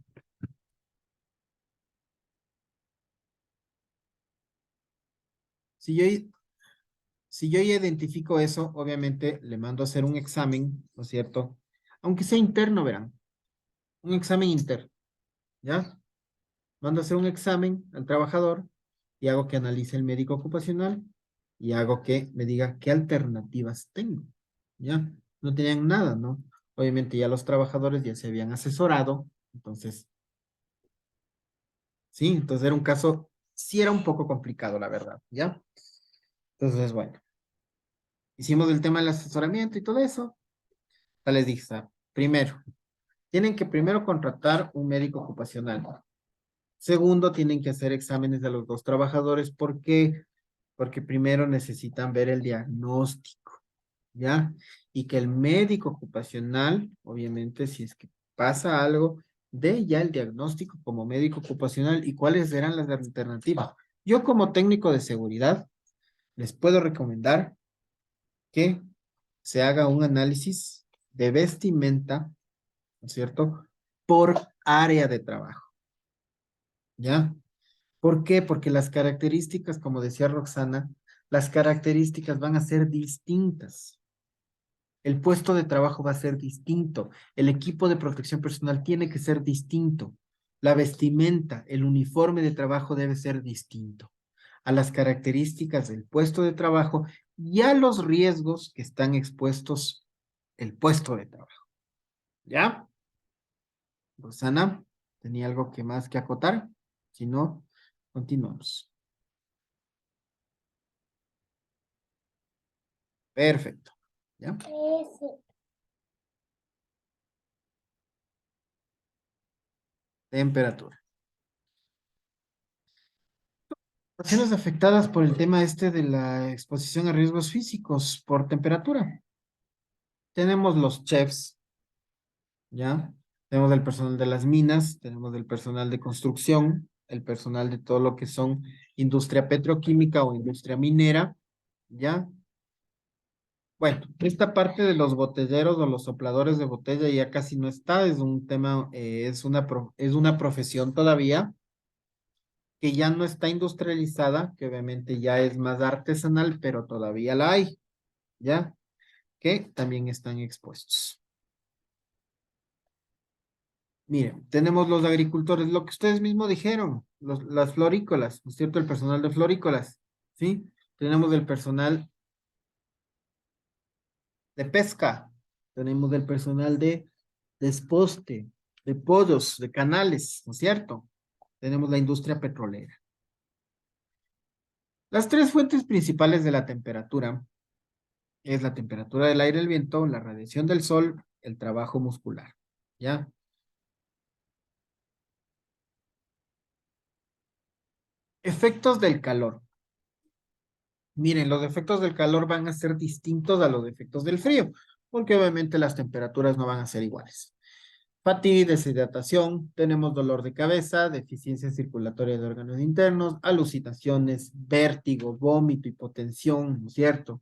[SPEAKER 1] si yo, si yo ya identifico eso, obviamente le mando a hacer un examen, ¿no es cierto? Aunque sea interno, verán. Un examen interno, ¿ya? Mando a hacer un examen al trabajador y hago que analice el médico ocupacional y hago que me diga qué alternativas tengo, ¿ya? No tenían nada, ¿no? Obviamente ya los trabajadores ya se habían asesorado, entonces, sí, entonces era un caso, sí era un poco complicado, la verdad, ¿ya? Entonces, bueno, hicimos el tema del asesoramiento y todo eso. Ya les dije, primero, tienen que primero contratar un médico ocupacional. Segundo, tienen que hacer exámenes de los 2 trabajadores. ¿Por qué? Porque primero necesitan ver el diagnóstico, ¿ya? Y que el médico ocupacional, obviamente, si es que pasa algo, dé ya el diagnóstico como médico ocupacional y cuáles eran las alternativas. Yo como técnico de seguridad les puedo recomendar que se haga un análisis de vestimenta, ¿no es cierto? Por área de trabajo, ¿ya? ¿Por qué? Porque las características, como decía Roxana, las características van a ser distintas. El puesto de trabajo va a ser distinto. El equipo de protección personal tiene que ser distinto. La vestimenta, el uniforme de trabajo debe ser distinto a las características del puesto de trabajo y a los riesgos que están expuestos el puesto de trabajo. ¿Ya? Rosana, ¿tenía algo que más que acotar? Si no, continuamos. Perfecto. ¿Ya? Temperatura. Situaciones afectadas por el tema este de la exposición a riesgos físicos por temperatura. Tenemos los chefs, ¿ya? Tenemos el personal de las minas, tenemos el personal de construcción, el personal de todo lo que son industria petroquímica o industria minera, ¿ya? Bueno, esta parte de los botelleros o los sopladores de botella ya casi no está, es un tema, es una profesión todavía que ya no está industrializada, que obviamente ya es más artesanal, pero todavía la hay, ¿ya? Que también están expuestos. Miren, tenemos los agricultores, lo que ustedes mismos dijeron, las florícolas, ¿no es cierto? El personal de florícolas, ¿sí? Tenemos el personal de pesca, tenemos el personal de desposte, de pollos, de canales, ¿no es cierto? Tenemos la industria petrolera. Las tres fuentes principales de la temperatura es la temperatura del aire y el viento, la radiación del sol, el trabajo muscular, ¿ya? Efectos del calor. Miren, los efectos del calor van a ser distintos a los efectos del frío, porque obviamente las temperaturas no van a ser iguales. Fatiga, deshidratación, tenemos dolor de cabeza, deficiencia circulatoria de órganos internos, alucinaciones, vértigo, vómito, hipotensión, ¿no es cierto?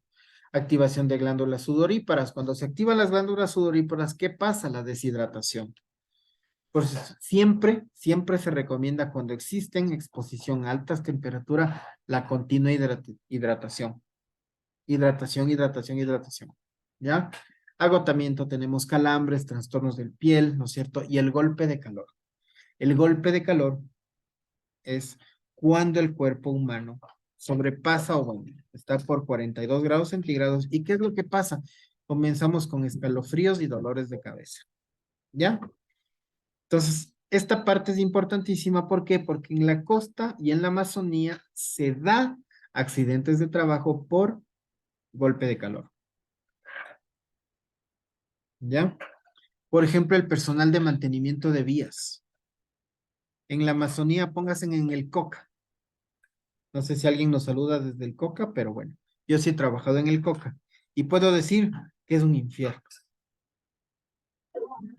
[SPEAKER 1] Activación de glándulas sudoríparas. Cuando se activan las glándulas sudoríparas, ¿qué pasa? La deshidratación. Pues siempre se recomienda cuando existen exposición a altas temperaturas, la continua hidratación. Hidratación. ¿Ya? Agotamiento, tenemos calambres, trastornos del piel, ¿no es cierto? Y el golpe de calor. El golpe de calor es cuando el cuerpo humano sobrepasa o bueno, está por 42 grados centígrados. ¿Y qué es lo que pasa? Comenzamos con escalofríos y dolores de cabeza. ¿Ya? Entonces, esta parte es importantísima. ¿Por qué? Porque en la costa y en la Amazonía se da accidentes de trabajo por golpe de calor. ¿Ya? Por ejemplo, el personal de mantenimiento de vías. En la Amazonía, pónganse en el Coca. No sé si alguien nos saluda desde el Coca, pero bueno, yo sí he trabajado en el Coca y puedo decir que es un infierno.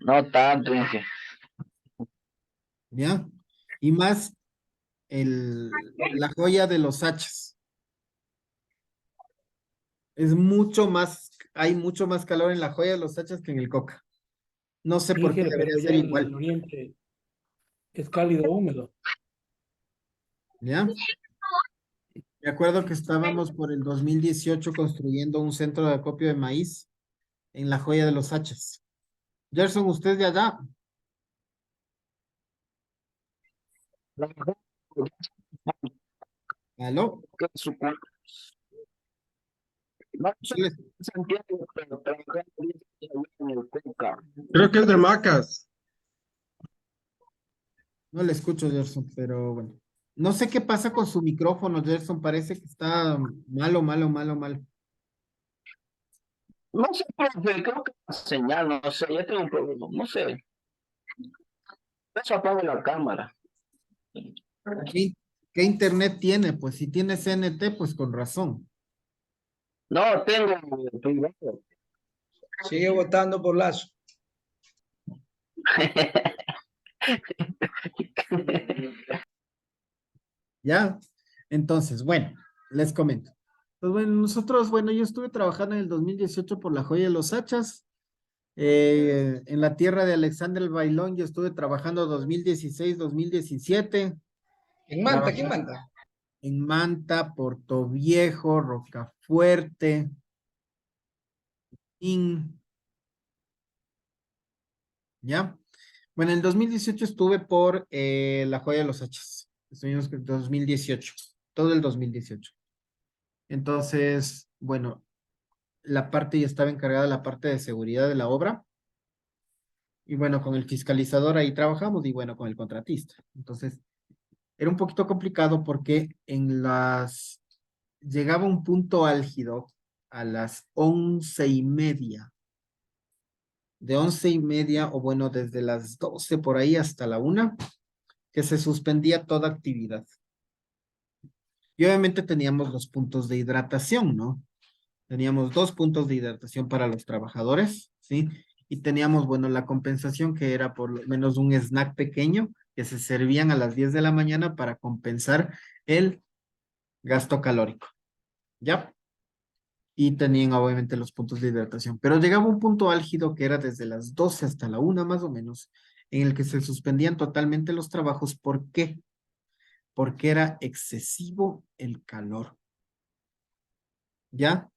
[SPEAKER 9] No tanto, Inge.
[SPEAKER 1] ¿Ya? Y más la joya de los hachas. Es mucho más, hay mucho más calor en la joya de los hachas que en el Coca. No sé por qué
[SPEAKER 10] Inge,
[SPEAKER 1] debería
[SPEAKER 10] pero
[SPEAKER 1] ser
[SPEAKER 10] ya en el
[SPEAKER 1] igual.
[SPEAKER 10] oriente es cálido húmedo.
[SPEAKER 1] ¿Ya? Me acuerdo que estábamos por el 2018 construyendo un centro de acopio de maíz en la joya de los hachas. Gerson, ¿usted de allá? ¿Aló?
[SPEAKER 9] No sé
[SPEAKER 1] Sí,
[SPEAKER 9] se entiende, pero trabajé en el Cuenca.
[SPEAKER 4] Creo que es de Macas.
[SPEAKER 1] no le escucho, Gerson, pero bueno. No sé qué pasa con su micrófono, Gerson. Parece que está malo.
[SPEAKER 9] No sé, profe, creo que la señal, no sé, yo tengo un problema, no sé. Eso apaga la cámara.
[SPEAKER 1] ¿Qué, qué internet tiene? Pues si tiene CNT, pues con razón.
[SPEAKER 9] No, tengo privado.
[SPEAKER 2] Sigue votando por Lazo.
[SPEAKER 1] ¿Ya? Entonces, bueno, les comento. Pues bueno, nosotros, bueno, yo estuve trabajando en el 2018 por la joya de los hachas. En la tierra de Alexander el Bailón, yo estuve trabajando 2016, 2017.
[SPEAKER 2] En Manta, ¿quién manda?
[SPEAKER 1] En Manta, Portoviejo, Rocafuerte, ¿ya? Bueno, en el 2018 estuve por La Joya de los Hachas. Estuvimos en 2018, todo el 2018. Entonces, bueno, la parte y estaba encargada de la parte de seguridad de la obra. Y bueno, con el fiscalizador ahí trabajamos y bueno, con el contratista. Entonces, era un poquito complicado porque llegaba un punto álgido a las 11:30. De 11:30, o bueno, desde las 12 por ahí hasta la 1, que se suspendía toda actividad. Y obviamente teníamos los puntos de hidratación, ¿no? Teníamos 2 puntos de hidratación para los trabajadores, ¿sí? Y teníamos, bueno, la compensación que era por lo menos un snack pequeño que se servían a las 10 de la mañana para compensar el gasto calórico, ¿ya? Y tenían obviamente los puntos de hidratación. Pero llegaba un punto álgido que era desde las 12 hasta la 1 más o menos, en el que se suspendían totalmente los trabajos. ¿Por qué? Porque era excesivo el calor, ¿ya?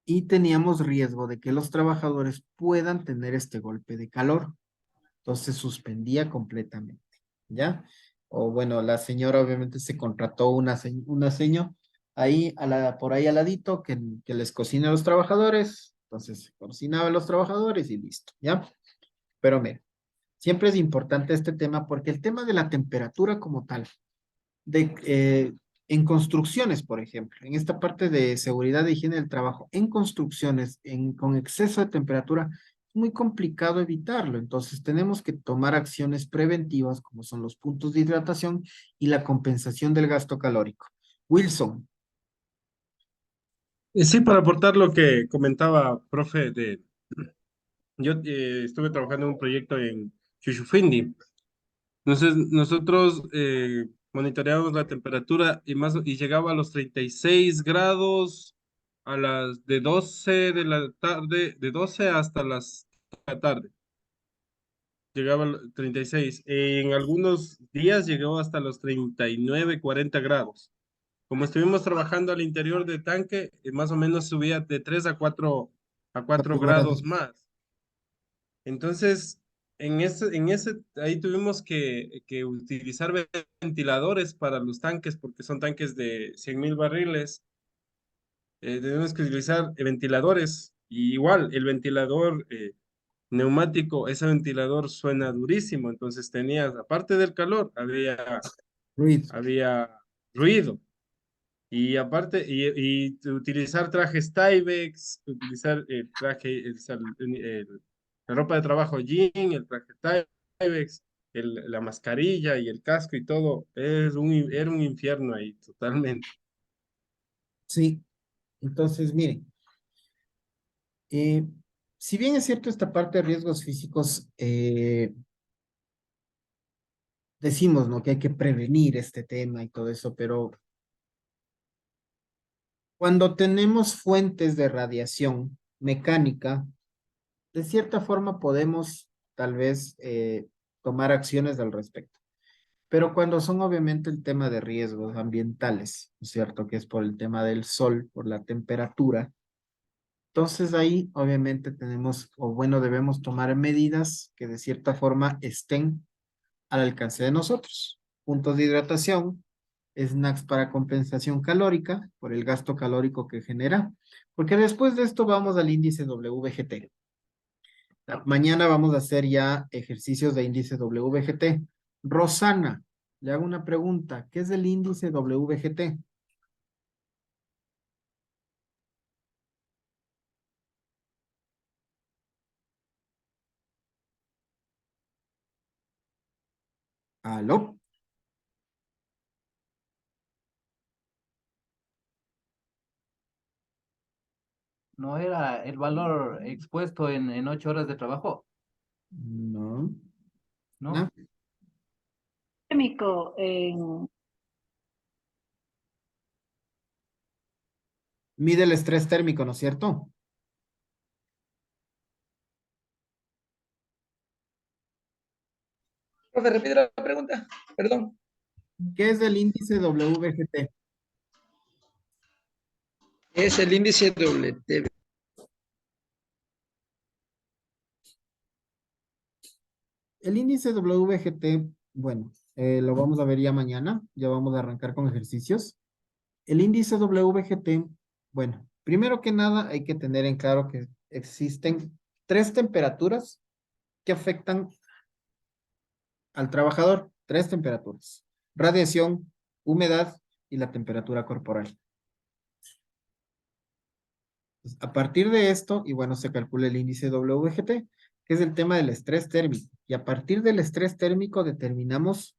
[SPEAKER 1] Y teníamos riesgo de que los trabajadores puedan tener este golpe de calor. Entonces suspendía completamente, ¿ya? O bueno, la señora obviamente se contrató una seño ahí por ahí al ladito que les cocina a los trabajadores. Entonces cocinaba a los trabajadores y listo, ¿ya? Pero mira, siempre es importante este tema porque el tema de la temperatura como tal en construcciones, por ejemplo, en esta parte de seguridad e higiene del trabajo, en construcciones, con exceso de temperatura, es muy complicado evitarlo. Entonces, tenemos que tomar acciones preventivas, como son los puntos de hidratación y la compensación del gasto calórico. Wilson.
[SPEAKER 4] Sí, para aportar lo que comentaba, profe, yo estuve trabajando en un proyecto en Chushufindi. Entonces, nosotros monitoreábamos la temperatura y llegaba a los 36 grados a las de 12 de la tarde, de 12 hasta las de la tarde. Llegaba a los 36. En algunos días llegó hasta los 39, 40 grados. Como estuvimos trabajando al interior del tanque, más o menos subía de 3 a 4 grados más. Entonces, ahí tuvimos que utilizar ventiladores para los tanques, porque son tanques de 100.000 barriles. Tenemos que utilizar ventiladores. Y igual, el ventilador neumático, ese ventilador suena durísimo. Entonces tenías, aparte del calor, había ruido. Y aparte, y utilizar trajes Tyvek, utilizar el traje, la ropa de trabajo jean, el traje Tyvek, la mascarilla y el casco y todo, era un infierno ahí, totalmente.
[SPEAKER 1] Sí, entonces, miren, si bien es cierto esta parte de riesgos físicos, decimos, ¿no? Que hay que prevenir este tema y todo eso, pero cuando tenemos fuentes de radiación mecánica, de cierta forma podemos tal vez tomar acciones al respecto. Pero cuando son obviamente el tema de riesgos ambientales, ¿no es cierto? Que es por el tema del sol, por la temperatura. Entonces ahí obviamente tenemos, o bueno, debemos tomar medidas que de cierta forma estén al alcance de nosotros. Puntos de hidratación, snacks para compensación calórica, por el gasto calórico que genera, porque después de esto vamos al índice WGT. Mañana vamos a hacer ya ejercicios de índice WGT. Rosana, le hago una pregunta. ¿Qué es el índice WGT? ¿Aló?
[SPEAKER 11] ¿No era el valor expuesto en 8 horas de trabajo?
[SPEAKER 1] No.
[SPEAKER 11] ¿No?
[SPEAKER 1] ¿No?
[SPEAKER 3] Térmico
[SPEAKER 1] Mide el estrés térmico, ¿no es cierto?
[SPEAKER 2] Profe, repite la pregunta, perdón.
[SPEAKER 1] ¿Qué es el índice WGT?
[SPEAKER 2] Es el índice WT.
[SPEAKER 1] El índice WGT, bueno, lo vamos a ver ya mañana, ya vamos a arrancar con ejercicios. El índice WGT, bueno, Primero que nada, hay que tener en claro que existen 3 temperaturas que afectan al trabajador. 3 temperaturas: radiación, humedad y la temperatura corporal. Pues, a partir de esto, y bueno, se calcula el índice WGT, que es el tema del estrés térmico. Y a partir del estrés térmico determinamos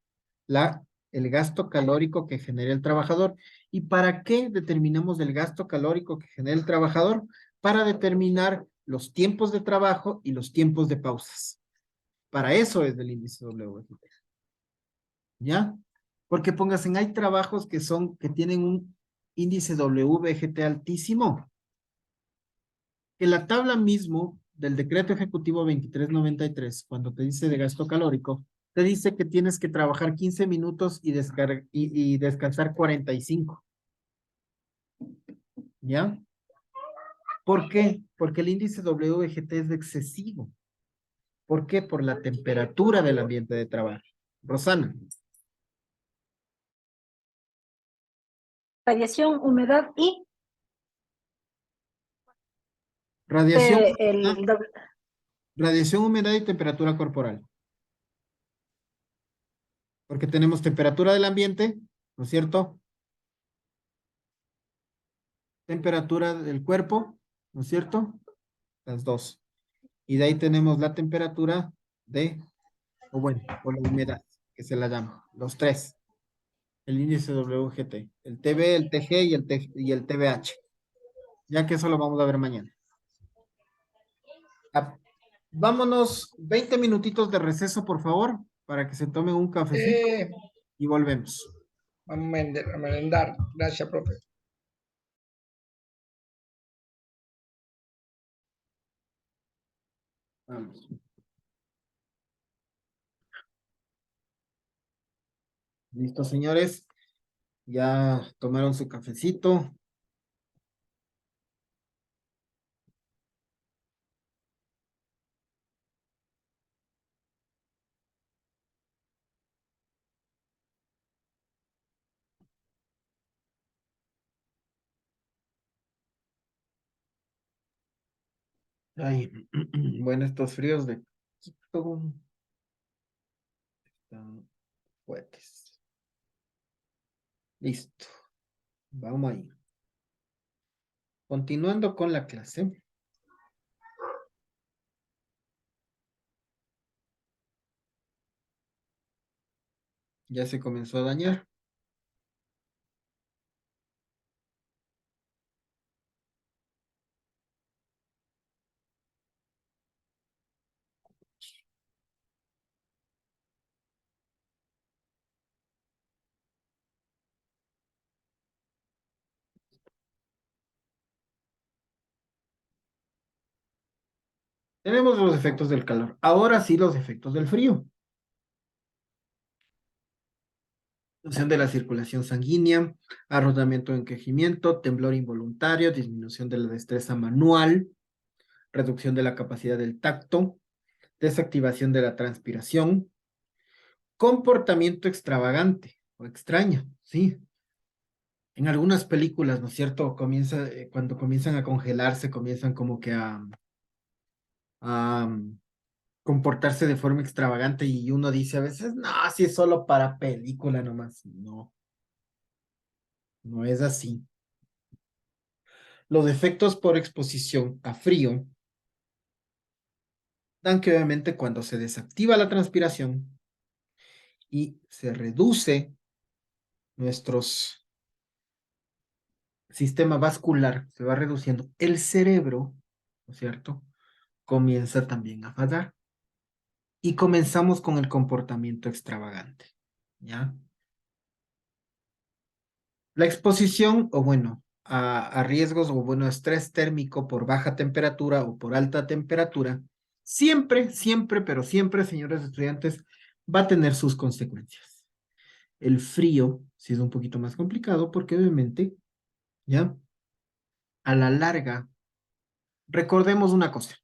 [SPEAKER 1] el gasto calórico que genera el trabajador. ¿Y para qué determinamos el gasto calórico que genera el trabajador? Para determinar los tiempos de trabajo y los tiempos de pausas. Para eso es el índice WGT. ¿Ya? Porque pónganse, hay trabajos que tienen un índice WGT altísimo, que la tabla mismo del decreto ejecutivo 2393, cuando te dice de gasto calórico, te dice que tienes que trabajar 15 minutos y descansar 45. ¿Ya? ¿Por qué? Porque el índice WGT es excesivo. ¿Por qué? Por la temperatura del ambiente de trabajo. Rosana.
[SPEAKER 3] Radiación, humedad y
[SPEAKER 1] Radiación,
[SPEAKER 3] el doble.
[SPEAKER 1] radiación, humedad y temperatura corporal. Porque tenemos temperatura del ambiente, ¿no es cierto? Temperatura del cuerpo, ¿no es cierto? Las dos. Y de ahí tenemos la temperatura o la humedad, que se la llama, los 3. El índice WGT, el TB, el TG y el TBH. Ya que eso lo vamos a ver mañana. Vámonos 20 minutitos de receso, por favor, para que se tomen un cafecito y volvemos.
[SPEAKER 2] Vamos a merendar. Gracias, profe.
[SPEAKER 1] Vamos. Listo, señores. Ya tomaron su cafecito. Ay, bueno, estos fríos de Quito están fuertes. Listo. Vamos ahí. Continuando con la clase. Ya se comenzó a dañar. Tenemos los efectos del calor. Ahora sí, los efectos del frío. Disminución de la circulación sanguínea, arrotamiento o encogimiento, temblor involuntario, disminución de la destreza manual, reducción de la capacidad del tacto, desactivación de la transpiración, comportamiento extravagante o extraño, ¿sí? En algunas películas, ¿no es cierto? Cuando comienzan a congelarse, comienzan como que a comportarse de forma extravagante y uno dice a veces, no, si es solo para película nomás. No, no es así. Los efectos por exposición a frío dan que obviamente cuando se desactiva la transpiración y se reduce nuestros sistema vascular, se va reduciendo, el cerebro, ¿no es cierto? Comienza también a fallar. Y comenzamos con el comportamiento extravagante, ¿ya? La exposición, o bueno, a riesgos, o bueno, estrés térmico por baja temperatura o por alta temperatura, siempre, siempre, pero siempre, señores estudiantes, va a tener sus consecuencias. El frío sí es un poquito más complicado porque obviamente, ¿ya? A la larga, recordemos una cosa.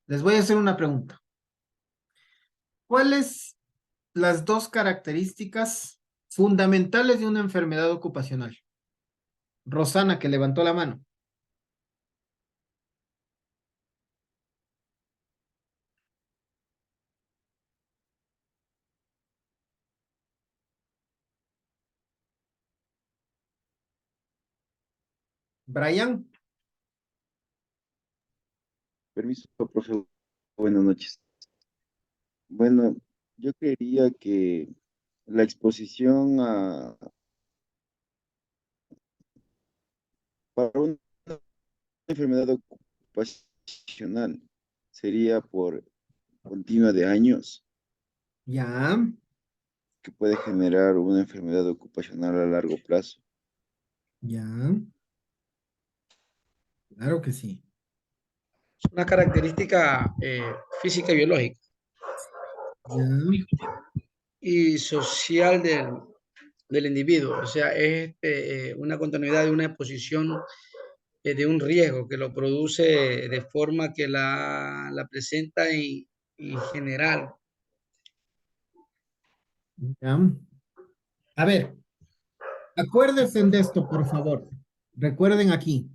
[SPEAKER 1] Les voy a hacer una pregunta. ¿Cuáles las 2 características fundamentales de una enfermedad ocupacional? Rosana, que levantó la mano. Brian.
[SPEAKER 12] Permiso, profe. Buenas noches. Bueno, yo quería que la exposición para una enfermedad ocupacional sería por continua de años,
[SPEAKER 1] Ya,
[SPEAKER 12] que puede generar una enfermedad ocupacional a largo plazo.
[SPEAKER 1] ya, claro que sí.
[SPEAKER 2] Es una característica física y biológica
[SPEAKER 1] Ya,
[SPEAKER 2] y social del individuo. O sea, es una continuidad de una exposición de un riesgo que lo produce de forma que la presenta en general.
[SPEAKER 1] ya. A ver, acuérdense de esto, por favor. Recuerden aquí.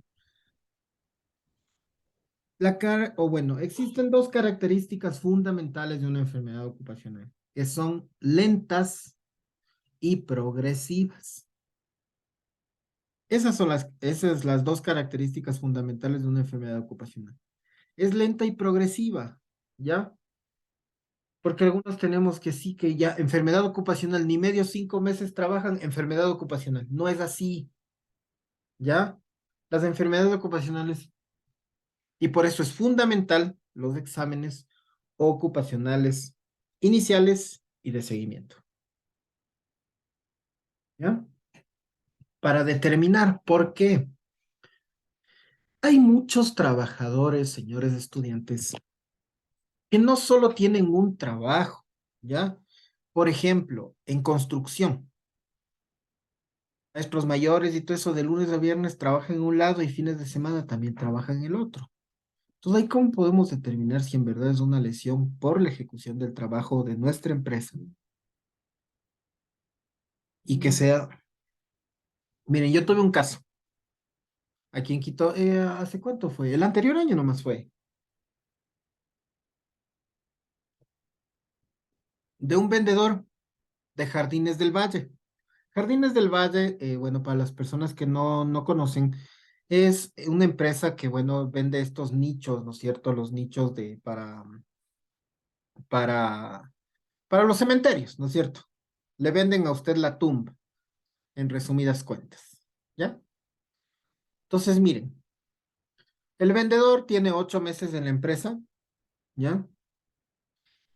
[SPEAKER 1] O bueno, existen dos características fundamentales de una enfermedad ocupacional, que son lentas y progresivas. Esas las dos características fundamentales de una enfermedad ocupacional. Es lenta y progresiva, ¿ya? Porque algunos tenemos que sí, que ya enfermedad ocupacional, ni medio 5 meses trabajan enfermedad ocupacional. No es así, ¿ya? Las enfermedades ocupacionales, y por eso es fundamental los exámenes ocupacionales iniciales y de seguimiento, ¿ya? Para determinar por qué. Hay muchos trabajadores, señores estudiantes, que no solo tienen un trabajo, ¿ya? Por ejemplo, en construcción, maestros mayores y todo eso de lunes a viernes trabajan en un lado y fines de semana también trabajan en el otro. Entonces, ahí cómo podemos determinar si en verdad es una lesión por la ejecución del trabajo de nuestra empresa y que sea, miren, yo tuve un caso aquí en Quito, ¿hace cuánto fue? El anterior año nomás fue, de un vendedor de Jardines del Valle. Jardines del Valle, bueno, para las personas que no conocen, es una empresa que, bueno, vende estos nichos, ¿no es cierto? Los nichos para, para los cementerios, ¿no es cierto? Le venden a usted la tumba, en resumidas cuentas, ¿ya? Entonces, miren, el vendedor tiene 8 meses en la empresa, ¿ya?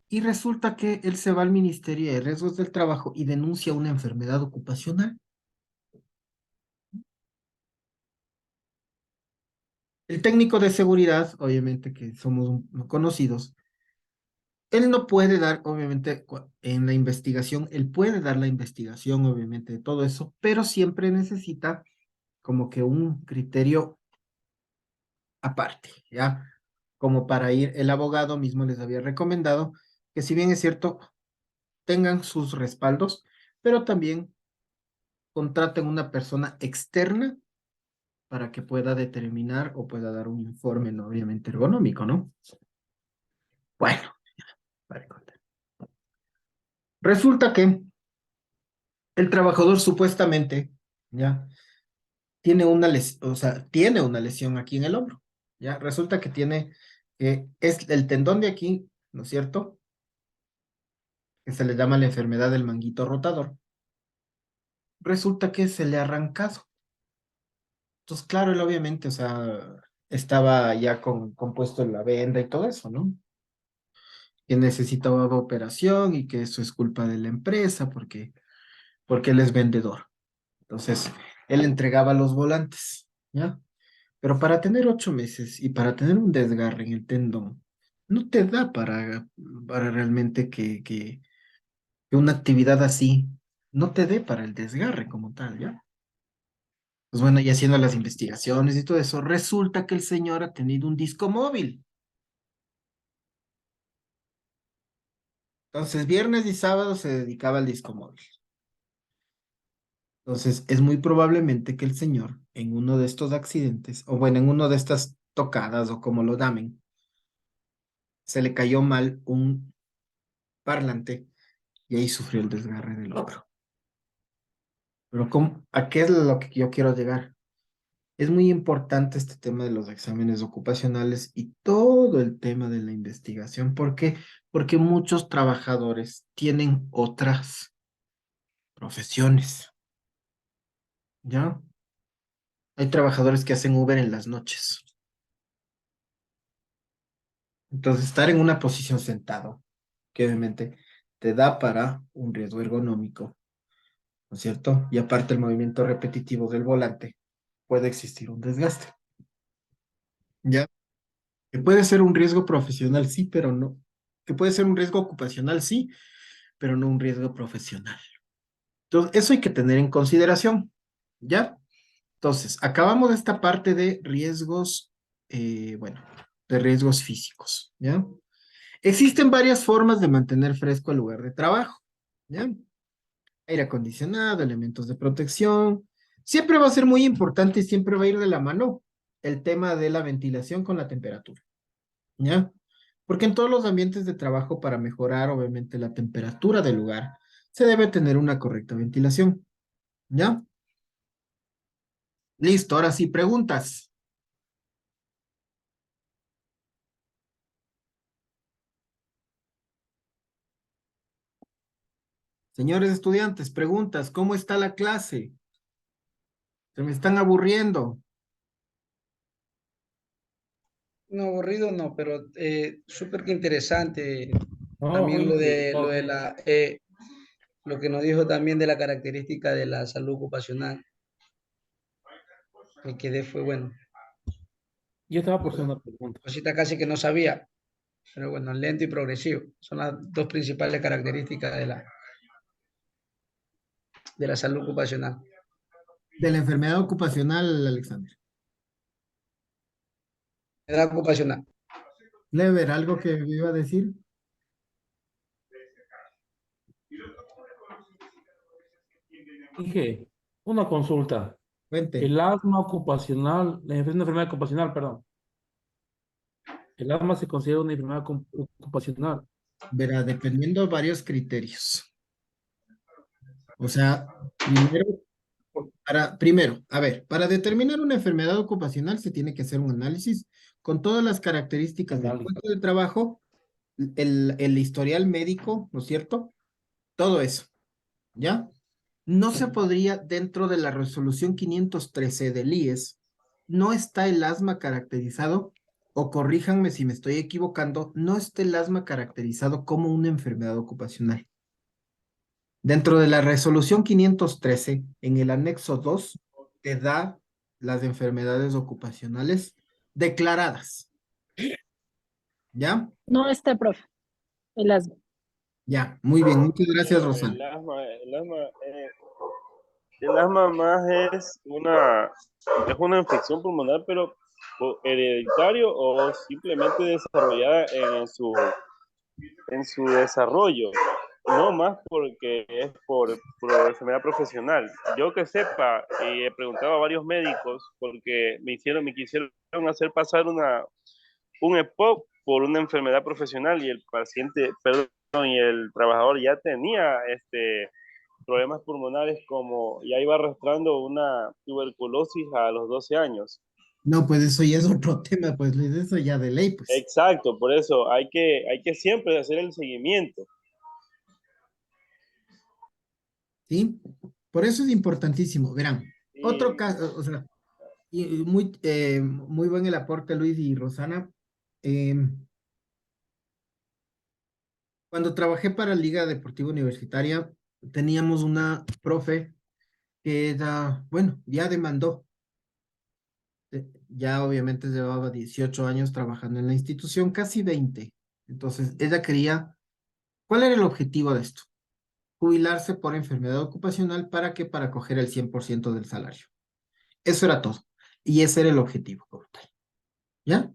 [SPEAKER 1] Y resulta que él se va al Ministerio de Riesgos del Trabajo y denuncia una enfermedad ocupacional. El técnico de seguridad, obviamente que somos conocidos, él no puede dar, obviamente, en la investigación, él puede dar la investigación, obviamente, de todo eso, pero siempre necesita como que un criterio aparte, ¿ya? Como para ir, el abogado mismo les había recomendado que si bien es cierto, tengan sus respaldos, pero también contraten una persona externa para que pueda determinar o pueda dar un informe, ¿no? Obviamente ergonómico, ¿no? Bueno, para contar. Resulta que el trabajador supuestamente, ¿ya? Tiene una lesión, o sea, tiene una lesión aquí en el hombro, ¿ya? Resulta que es el tendón de aquí, ¿no es cierto? Que se le llama la enfermedad del manguito rotador. Resulta que se le ha arrancado. Entonces, claro, él obviamente, o sea, estaba ya compuesto en la venda y todo eso, ¿no? Que necesitaba operación y que eso es culpa de la empresa porque él es vendedor. Entonces, él entregaba los volantes, ¿ya? Pero para tener 8 meses y para tener un desgarre en el tendón, no te da para realmente que una actividad así no te dé para el desgarre como tal, ¿ya? Pues bueno, y haciendo las investigaciones y todo eso, resulta que el señor ha tenido un disco móvil. Entonces, viernes y sábado se dedicaba al disco móvil. Entonces, es muy probablemente que el señor en uno de estos accidentes, o bueno, en uno de estas tocadas, o como lo llamen, se le cayó mal un parlante y ahí sufrió el desgarre del hombro. Pero ¿a qué es lo que yo quiero llegar? Es muy importante este tema de los exámenes ocupacionales y todo el tema de la investigación. ¿Por qué? Porque muchos trabajadores tienen otras profesiones, ¿ya? Hay trabajadores que hacen Uber en las noches. Entonces, estar en una posición sentado, que obviamente te da para un riesgo ergonómico, ¿no es cierto? Y aparte el movimiento repetitivo del volante, puede existir un desgaste, ¿ya? Que puede ser un riesgo profesional, sí, pero no. Que puede ser un riesgo ocupacional, sí, pero no un riesgo profesional. Entonces, eso hay que tener en consideración, ¿ya? Entonces, acabamos esta parte de riesgos, bueno, de riesgos físicos, ¿ya? Existen varias formas de mantener fresco el lugar de trabajo, ¿ya? Aire acondicionado, elementos de protección. Siempre va a ser muy importante y siempre va a ir de la mano el tema de la ventilación con la temperatura, ¿ya? Porque en todos los ambientes de trabajo, para mejorar obviamente la temperatura del lugar, se debe tener una correcta ventilación, ¿ya? Listo, ahora sí, preguntas. Señores estudiantes, preguntas, ¿cómo está la clase? ¿Se me están aburriendo?
[SPEAKER 2] No, aburrido no, pero súper que interesante.
[SPEAKER 10] No,
[SPEAKER 2] También
[SPEAKER 10] muy bien.
[SPEAKER 2] lo que nos dijo también de la característica de la salud ocupacional. Me quedé, fue bueno.
[SPEAKER 10] Yo estaba por hacer una pregunta.
[SPEAKER 2] Cosita casi que no sabía, pero bueno, lento y progresivo. Son las dos principales características de la salud ocupacional.
[SPEAKER 1] De la enfermedad ocupacional, Alexander.
[SPEAKER 2] Edad ocupacional.
[SPEAKER 1] Lever, ¿algo que iba a decir?
[SPEAKER 10] Dije, una consulta.
[SPEAKER 1] Cuente.
[SPEAKER 10] El asma ocupacional, es una enfermedad ocupacional, perdón. El asma se considera una enfermedad ocupacional.
[SPEAKER 1] Verá, dependiendo de varios criterios. O sea, primero, a ver, para determinar una enfermedad ocupacional se tiene que hacer un análisis con todas las características del
[SPEAKER 10] Análisis.
[SPEAKER 1] puesto de trabajo, el historial médico, ¿no es cierto? Todo eso, ¿ya? No se podría, dentro de la resolución 513 del IES, no está el asma caracterizado, o corríjanme si me estoy equivocando, no está el asma caracterizado como una enfermedad ocupacional. Dentro de la resolución 513, en el anexo 2, te da las enfermedades ocupacionales declaradas. ¿Ya?
[SPEAKER 3] No está, profe, el asma.
[SPEAKER 1] Ya, muy bien, muchas gracias,
[SPEAKER 7] No,
[SPEAKER 1] Rosana.
[SPEAKER 7] el asma más es una infección pulmonar, pero hereditario o simplemente desarrollada en su desarrollo, no más porque es por enfermedad profesional. Yo que sepa, y he preguntado a varios médicos porque me quisieron hacer pasar un EPOC por una enfermedad profesional y el paciente, perdón, y el trabajador ya tenía problemas pulmonares como ya iba arrastrando una tuberculosis a los 12 años.
[SPEAKER 1] No, pues eso ya es otro tema, pues Luis, eso ya de ley, pues.
[SPEAKER 7] Exacto, por eso hay que siempre hacer el seguimiento.
[SPEAKER 1] ¿Sí? Por eso es importantísimo. Verán, otro
[SPEAKER 7] Y
[SPEAKER 1] caso, o sea, y muy buen el aporte, Luis y Rosana. Cuando trabajé para Liga Deportiva Universitaria, teníamos una profe que era, bueno, ya demandó. Ya obviamente llevaba 18 años trabajando en la institución, casi 20. Entonces, ella quería, ¿cuál era el objetivo de esto? Jubilarse por enfermedad ocupacional. ¿Para qué? Para coger el 100% del salario. Eso era todo. Y ese era el objetivo como tal. ¿Ya?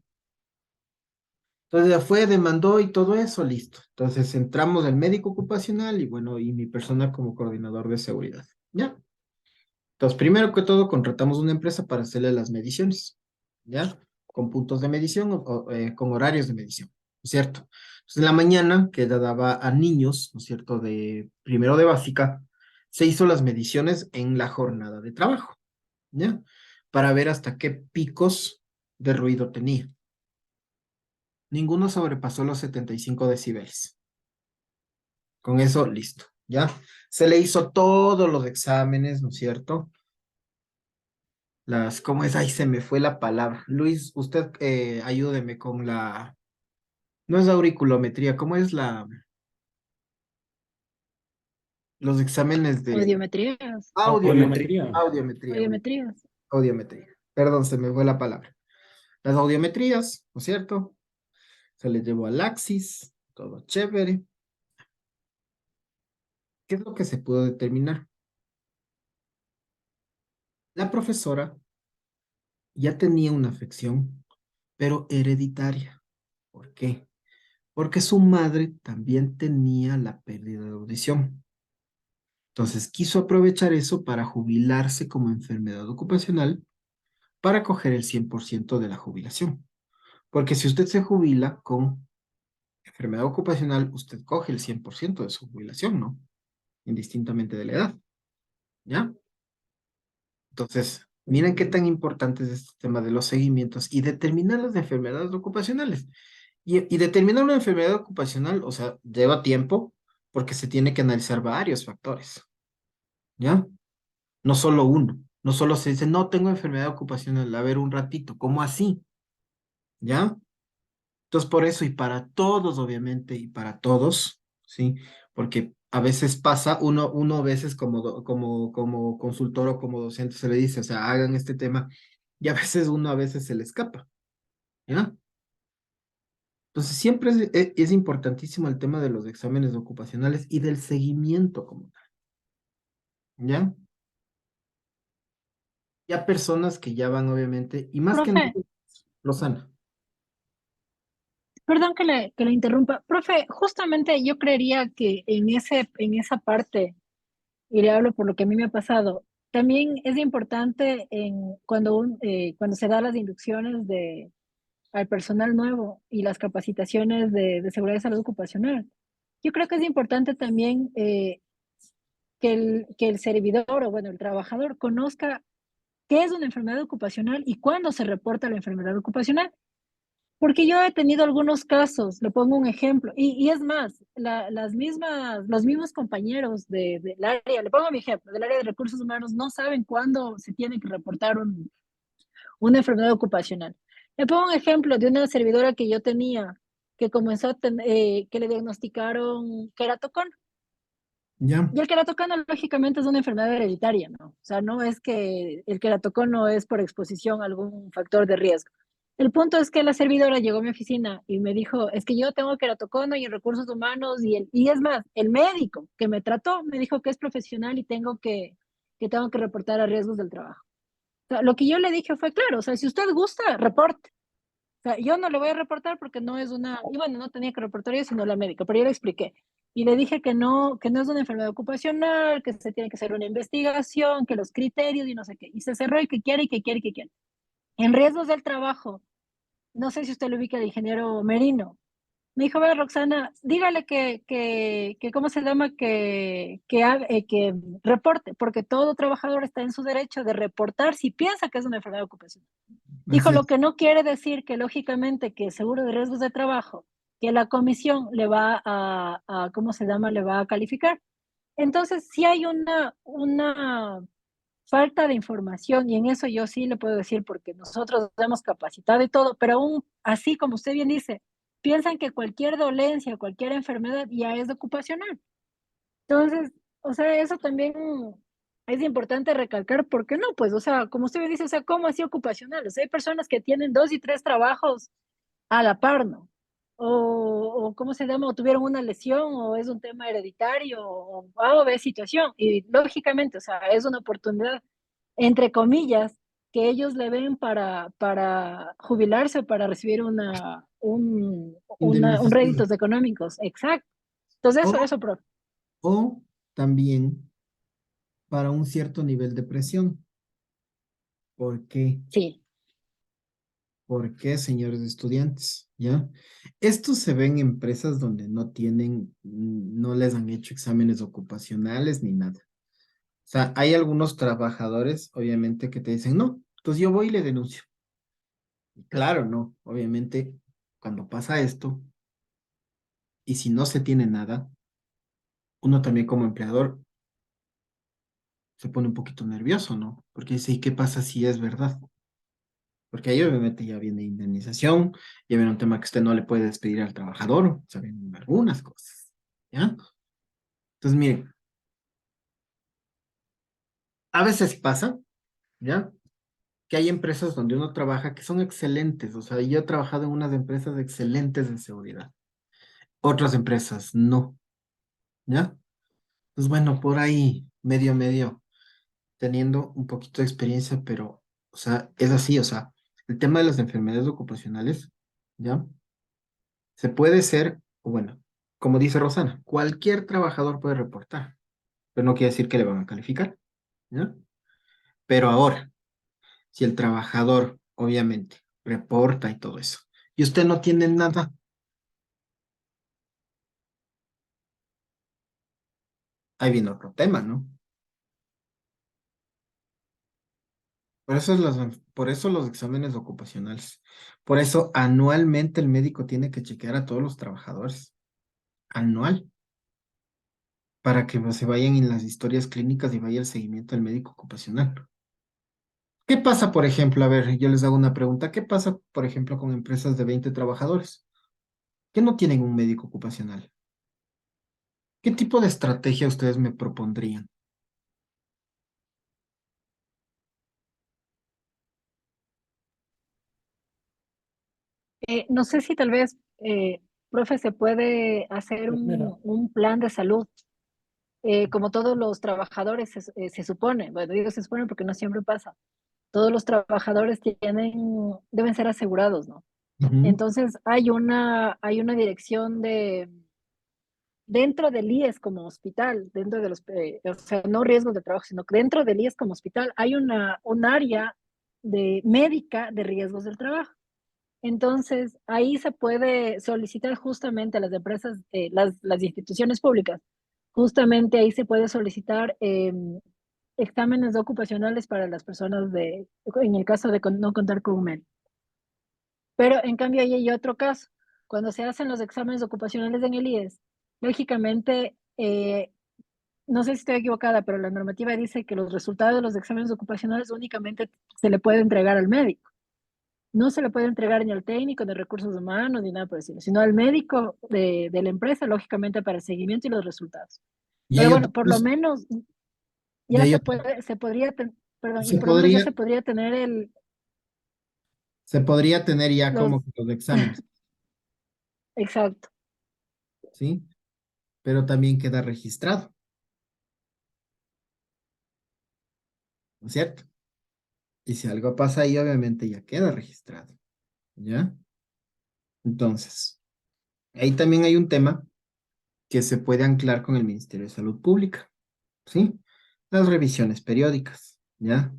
[SPEAKER 1] Entonces ya fue, demandó y todo eso, listo. Entonces entramos el médico ocupacional y bueno, y mi persona como coordinador de seguridad. ¿Ya? Entonces, primero que todo, contratamos una empresa para hacerle las mediciones, ¿ya? Con puntos de medición con horarios de medición, ¿no es cierto? Entonces, en la mañana, que daba a niños, ¿no es cierto?, de primero de básica, se hizo las mediciones en la jornada de trabajo, ¿ya? Para ver hasta qué picos de ruido tenía. Ninguno sobrepasó los 75 decibeles. Con eso, listo, ¿ya? Se le hizo todos los exámenes, ¿no es cierto? ¿Cómo es? Ay, se me fue la palabra. Luis, usted ayúdeme con no es auriculometría, ¿cómo es los exámenes de
[SPEAKER 3] Audiometrías,
[SPEAKER 1] audiometría?
[SPEAKER 6] Audiometría.
[SPEAKER 1] Audiometría,
[SPEAKER 3] audiometrías.
[SPEAKER 1] audiometría. Perdón, se me fue la palabra. Las audiometrías, ¿no es cierto? Se le llevó al Axis, todo chévere. ¿Qué es lo que se pudo determinar? La profesora ya tenía una afección, pero hereditaria. ¿Por qué? Porque su madre también tenía la pérdida de audición. Entonces quiso aprovechar eso para jubilarse como enfermedad ocupacional para coger el 100% de la jubilación. Porque si usted se jubila con enfermedad ocupacional, usted coge el 100% de su jubilación, ¿no? Indistintamente de la edad, ¿ya? Entonces, miren qué tan importante es este tema de los seguimientos y determinar las enfermedades ocupacionales. Y determinar una enfermedad ocupacional, o sea, lleva tiempo porque se tiene que analizar varios factores, ¿ya? No solo uno. No solo se dice, no, tengo enfermedad ocupacional, a ver un ratito, ¿cómo así? ¿Ya? Entonces, por eso, y para todos, obviamente, y para todos, ¿sí? Porque a veces pasa, uno a veces como consultor o como docente se le dice, o sea, hagan este tema, y a veces uno a veces se le escapa, ¿ya? Entonces, siempre es importantísimo el tema de los exámenes ocupacionales y del seguimiento como tal, ¿ya? Ya personas que ya van, obviamente, y más que nada,
[SPEAKER 3] Profe,
[SPEAKER 1] Rosana.
[SPEAKER 3] perdón que le interrumpa. Profe, justamente yo creería que en esa parte, y le hablo por lo que a mí me ha pasado, también es importante cuando se da las inducciones al personal nuevo y las capacitaciones de seguridad y salud ocupacional. Yo creo que es importante también que el servidor o bueno, el trabajador conozca qué es una enfermedad ocupacional y cuándo se reporta la enfermedad ocupacional. Porque yo he tenido algunos casos, le pongo un ejemplo, y es más, los mismos compañeros del área, le pongo mi ejemplo, del área de recursos humanos, no saben cuándo se tiene que reportar una enfermedad ocupacional. Le pongo un ejemplo de una servidora que yo tenía, que comenzó que le diagnosticaron queratocón.
[SPEAKER 1] Ya.
[SPEAKER 3] Y el queratocón lógicamente es una enfermedad hereditaria, ¿no? O sea, no es que el queratocón no es por exposición a algún factor de riesgo. El punto es que la servidora llegó a mi oficina y me dijo, es que yo tengo queratocono y en recursos humanos y es más, el médico que me trató me dijo que es profesional y que tengo que reportar a riesgos del trabajo. O sea, lo que yo le dije fue claro, o sea, si usted gusta, reporte. O sea, yo no le voy a reportar porque no es y bueno, no tenía que reportar yo, sino la médica, pero yo le expliqué. Y le dije que no es una enfermedad ocupacional, que se tiene que hacer una investigación, que los criterios y no sé qué. Y se cerró y que quiere y que quiere y que quiere. En riesgos del trabajo, no sé si usted lo ubica al ingeniero Merino. Me dijo, ve, Roxana, dígale que ¿cómo se llama? Que reporte, porque todo trabajador está en su derecho de reportar si piensa que es una enfermedad ocupacional. Dijo,
[SPEAKER 1] Así
[SPEAKER 3] lo
[SPEAKER 1] es.
[SPEAKER 3] que no quiere decir que lógicamente que seguro de riesgos de trabajo, que la comisión le va ¿cómo se llama? Le va a calificar. Entonces, sí hay una falta de información y en eso yo sí le puedo decir porque nosotros hemos capacitado y todo, pero aún así, como usted bien dice, piensan que cualquier dolencia, cualquier enfermedad ya es ocupacional. Entonces, o sea, eso también es importante recalcar, porque no, pues, o sea, como usted me dice, o sea, ¿cómo así ocupacional? O sea, hay personas que tienen 2 y 3 trabajos a la par, ¿no? O ¿cómo se llama? O tuvieron una lesión, o es un tema hereditario, o A o B situación. Y lógicamente, o sea, es una oportunidad, entre comillas, que ellos le ven para jubilarse o para recibir un
[SPEAKER 1] Indemnización.
[SPEAKER 3] réditos económicos. Exacto. Entonces,
[SPEAKER 1] O,
[SPEAKER 3] profe.
[SPEAKER 1] o también para un cierto nivel de presión. ¿Por qué?
[SPEAKER 3] Sí.
[SPEAKER 1] ¿Por qué, señores estudiantes? ¿Ya? Esto se ve en empresas donde no tienen, no les han hecho exámenes ocupacionales ni nada. O sea, hay algunos trabajadores, obviamente, que te dicen, no, entonces yo voy y le denuncio. Y claro, no, obviamente, cuando pasa esto, y si no se tiene nada, uno también como empleador se pone un poquito nervioso, ¿no? Porque dice, ¿y qué pasa si es verdad? Porque ahí obviamente ya viene indemnización, ya viene un tema que usted no le puede despedir al trabajador, o sea, vienen algunas cosas, ¿ya? Entonces, miren, a veces pasa, ¿ya? Que hay empresas donde uno trabaja que son excelentes, o sea, yo he trabajado en unas empresas excelentes de seguridad, otras empresas no, ¿ya? Pues bueno, por ahí, medio, medio, teniendo un poquito de experiencia, pero, o sea, es así, o sea, el tema de las enfermedades ocupacionales, ¿ya? Se puede ser, o bueno, como dice Rosana, cualquier trabajador puede reportar, pero no quiere decir que le van a calificar, ¿ya? Pero ahora, si el trabajador, obviamente, reporta y todo eso, y usted no tiene nada, ahí viene otro tema, ¿no? Por eso los exámenes ocupacionales. Por eso anualmente el médico tiene que chequear a todos los trabajadores. Anual. Para que pues, se vayan en las historias clínicas y vaya el seguimiento del médico ocupacional. ¿Qué pasa, por ejemplo? A ver, yo les hago una pregunta. ¿Qué pasa, por ejemplo, con empresas de 20 trabajadores que no tienen un médico ocupacional? ¿Qué tipo de estrategia ustedes me propondrían?
[SPEAKER 3] No sé si tal vez, profe, se puede hacer
[SPEAKER 10] Mira,
[SPEAKER 3] un plan de salud, como todos los trabajadores se supone, bueno, digo se supone porque no siempre pasa, todos los trabajadores deben ser asegurados, ¿no?
[SPEAKER 1] Ujú.
[SPEAKER 3] Entonces hay una dirección dentro del IES como hospital, dentro de los, o sea, no riesgos de trabajo, sino que dentro del IES como hospital hay un área de médica de riesgos del trabajo. Entonces, ahí se puede solicitar justamente a las empresas, las instituciones públicas, justamente ahí se puede solicitar exámenes ocupacionales para las personas en el caso de no contar con un médico. Pero en cambio ahí hay otro caso. Cuando se hacen los exámenes ocupacionales en el IES, lógicamente, no sé si estoy equivocada, pero la normativa dice que los resultados de los exámenes ocupacionales únicamente se le puede entregar al médico. No se le puede entregar ni al técnico de recursos humanos ni nada por decirlo, sino al médico de la empresa, lógicamente para el seguimiento y los resultados.
[SPEAKER 1] Y
[SPEAKER 3] Pero
[SPEAKER 1] hay
[SPEAKER 3] bueno,
[SPEAKER 1] otra
[SPEAKER 3] por lo
[SPEAKER 1] cosa,
[SPEAKER 3] menos
[SPEAKER 1] y
[SPEAKER 3] ya
[SPEAKER 1] hay
[SPEAKER 3] se
[SPEAKER 1] otra-
[SPEAKER 3] puede, perdón, y
[SPEAKER 1] se
[SPEAKER 3] por lo menos ya
[SPEAKER 1] podría,
[SPEAKER 3] se podría tener
[SPEAKER 1] se podría tener ya
[SPEAKER 3] los,
[SPEAKER 1] como que los exámenes,
[SPEAKER 3] exacto.
[SPEAKER 1] ¿sí? Pero también queda registrado, ¿no es cierto? Y si algo pasa ahí, obviamente ya queda registrado, ¿ya? Entonces, ahí también hay un tema que se puede anclar con el Ministerio de Salud Pública, ¿sí? Las revisiones periódicas, ¿ya?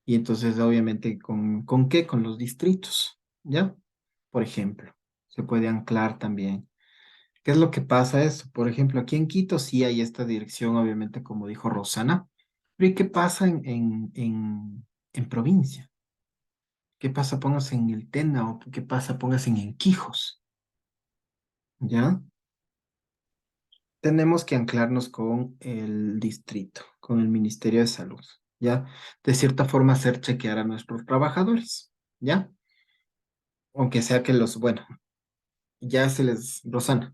[SPEAKER 1] Y entonces, obviamente, ¿con qué? Con los distritos, ¿ya? Por ejemplo, se puede anclar también. ¿Qué es lo que pasa eso? Por ejemplo, aquí en Quito sí hay esta dirección, obviamente, como dijo Rosana, pero ¿y qué pasa en provincia? ¿Qué pasa? Póngase en el Tena o qué pasa? Póngase en Quijos, ¿ya? Tenemos que anclarnos con el distrito, con el Ministerio de Salud, ¿ya? De cierta forma hacer chequear a nuestros trabajadores, ¿ya? Aunque sea que bueno, ya se les, Rosana.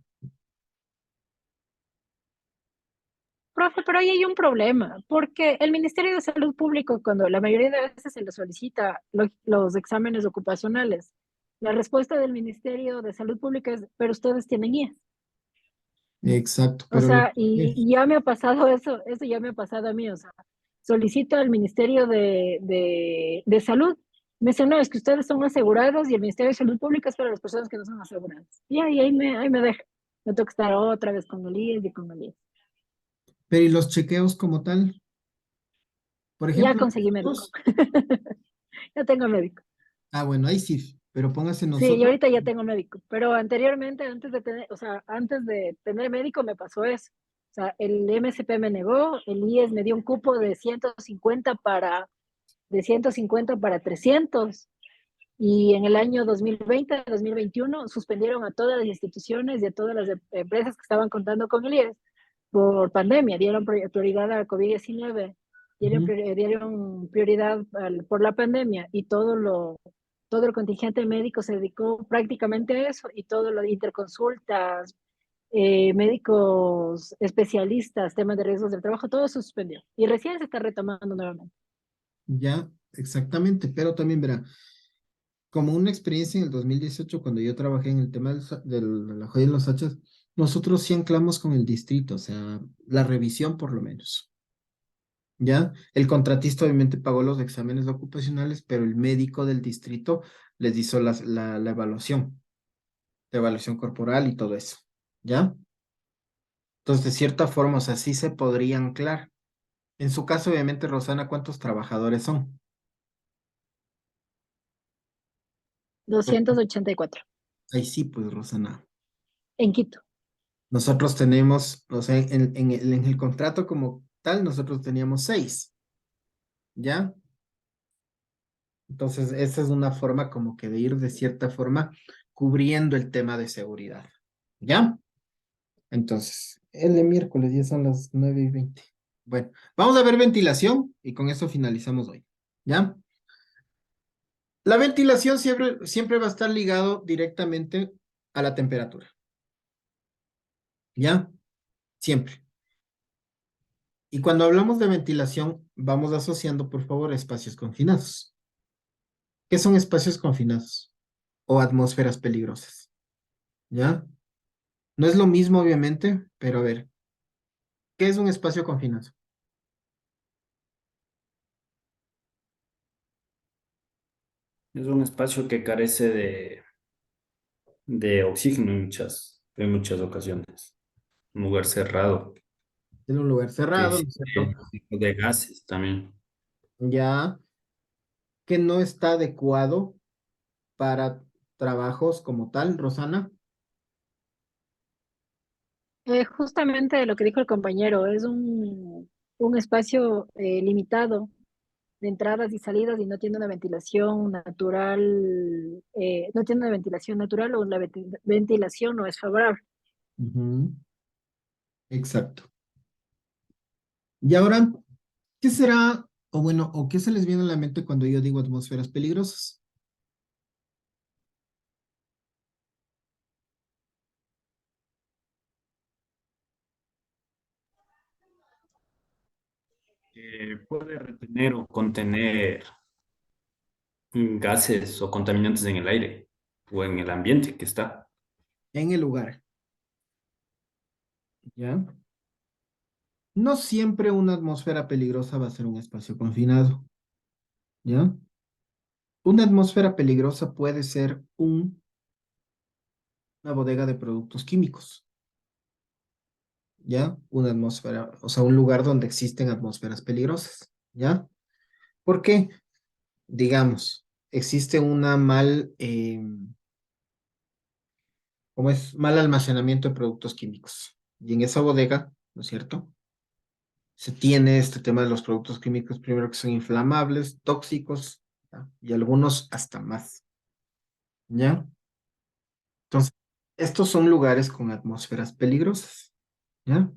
[SPEAKER 3] Profe, pero ahí hay un problema, porque el Ministerio de Salud Pública, cuando la mayoría de veces se le solicita los exámenes ocupacionales, la respuesta del Ministerio de Salud Pública es, pero ustedes tienen IES.
[SPEAKER 1] Exacto,
[SPEAKER 3] O
[SPEAKER 1] pero lo
[SPEAKER 3] sea, y ya me ha pasado eso ya me ha pasado a mí, o sea, solicito al Ministerio de Salud, me dicen, no, es que ustedes son asegurados y el Ministerio de Salud Pública es para las personas que no son aseguradas. Y ahí me deja. Me toca estar otra vez con el IES y con el IES.
[SPEAKER 1] pero ¿y los chequeos como tal? Por
[SPEAKER 3] Ya
[SPEAKER 1] ejemplo,
[SPEAKER 3] conseguí médico.
[SPEAKER 1] nosotros,
[SPEAKER 3] Ya tengo médico.
[SPEAKER 1] bueno, ahí sí, pero póngase
[SPEAKER 3] Sí, y
[SPEAKER 1] nosotros,
[SPEAKER 3] ahorita ya tengo médico, pero anteriormente, antes de tener, o sea, antes de tener médico me pasó eso. O sea, el MSP me negó, el IES me dio un cupo de 150 para 300, y en el año 2020, 2021 suspendieron a todas las instituciones y a todas las empresas que estaban contando con el IES por pandemia, dieron prioridad a COVID-19,
[SPEAKER 1] ujú,
[SPEAKER 3] dieron prioridad por la pandemia, y todo el contingente médico se dedicó prácticamente a eso, y todo lo de interconsultas, médicos especialistas, temas de riesgos del trabajo, todo se suspendió. Y recién se está retomando nuevamente.
[SPEAKER 1] ya, exactamente, pero también verá, como una experiencia en el 2018 cuando yo trabajé en el tema de la joya en los hachas, nosotros sí anclamos con el distrito, o sea, la revisión por lo menos. ¿Ya? El contratista obviamente pagó los exámenes ocupacionales, pero el médico del distrito les hizo la evaluación corporal y todo eso. ¿Ya? Entonces, de cierta forma, o sea, sí se podría anclar. En su caso, obviamente, Rosana, ¿cuántos trabajadores son?
[SPEAKER 3] 284
[SPEAKER 1] Ahí sí, pues, Rosana.
[SPEAKER 3] en Quito.
[SPEAKER 1] Nosotros tenemos, o sea, en el contrato como tal, nosotros teníamos 6. ¿Ya? Entonces, esa es una forma como que de ir de cierta forma cubriendo el tema de seguridad. ¿Ya? Entonces, el de miércoles ya son las 9:20. Bueno, vamos a ver ventilación y con eso finalizamos hoy. ¿Ya? La ventilación siempre va a estar ligado directamente a la temperatura. ¿Ya? Siempre. Y cuando hablamos de ventilación, vamos asociando, por favor, espacios confinados. ¿Qué son espacios confinados? O atmósferas peligrosas. ¿Ya? No es lo mismo, obviamente, pero a ver, ¿qué es un espacio confinado?
[SPEAKER 6] Es un espacio que carece de oxígeno en muchas ocasiones. Un lugar cerrado,
[SPEAKER 1] Es un lugar
[SPEAKER 6] que
[SPEAKER 1] cerrado, ¿no es cierto?
[SPEAKER 6] existe de gases también.
[SPEAKER 1] Ya que no está adecuado para trabajos como tal, Rosana.
[SPEAKER 3] Justamente lo que dijo el compañero, es un espacio limitado de entradas y salidas, y no tiene una ventilación natural, no tiene una ventilación natural, o la ventilación no es favorable.
[SPEAKER 1] Ujú, exacto. Y ahora, ¿qué será, o bueno, o qué se les viene a la mente cuando yo digo atmósferas peligrosas?
[SPEAKER 6] Puede retener o contener gases o contaminantes en el aire o en el ambiente que está.
[SPEAKER 1] En el lugar, ¿ya? No siempre una atmósfera peligrosa va a ser un espacio confinado, ¿ya? Una atmósfera peligrosa puede ser una bodega de productos químicos, ¿ya? Una atmósfera, o sea, un lugar donde existen atmósferas peligrosas, ¿ya? ¿Por qué? Digamos, existe una ¿cómo es? Mal almacenamiento de productos químicos. Y en esa bodega, ¿no es cierto? Se tiene este tema de los productos químicos, primero que son inflamables, tóxicos, ¿ya? Y algunos hasta más, ¿ya? Entonces, estos son lugares con atmósferas peligrosas, ¿ya?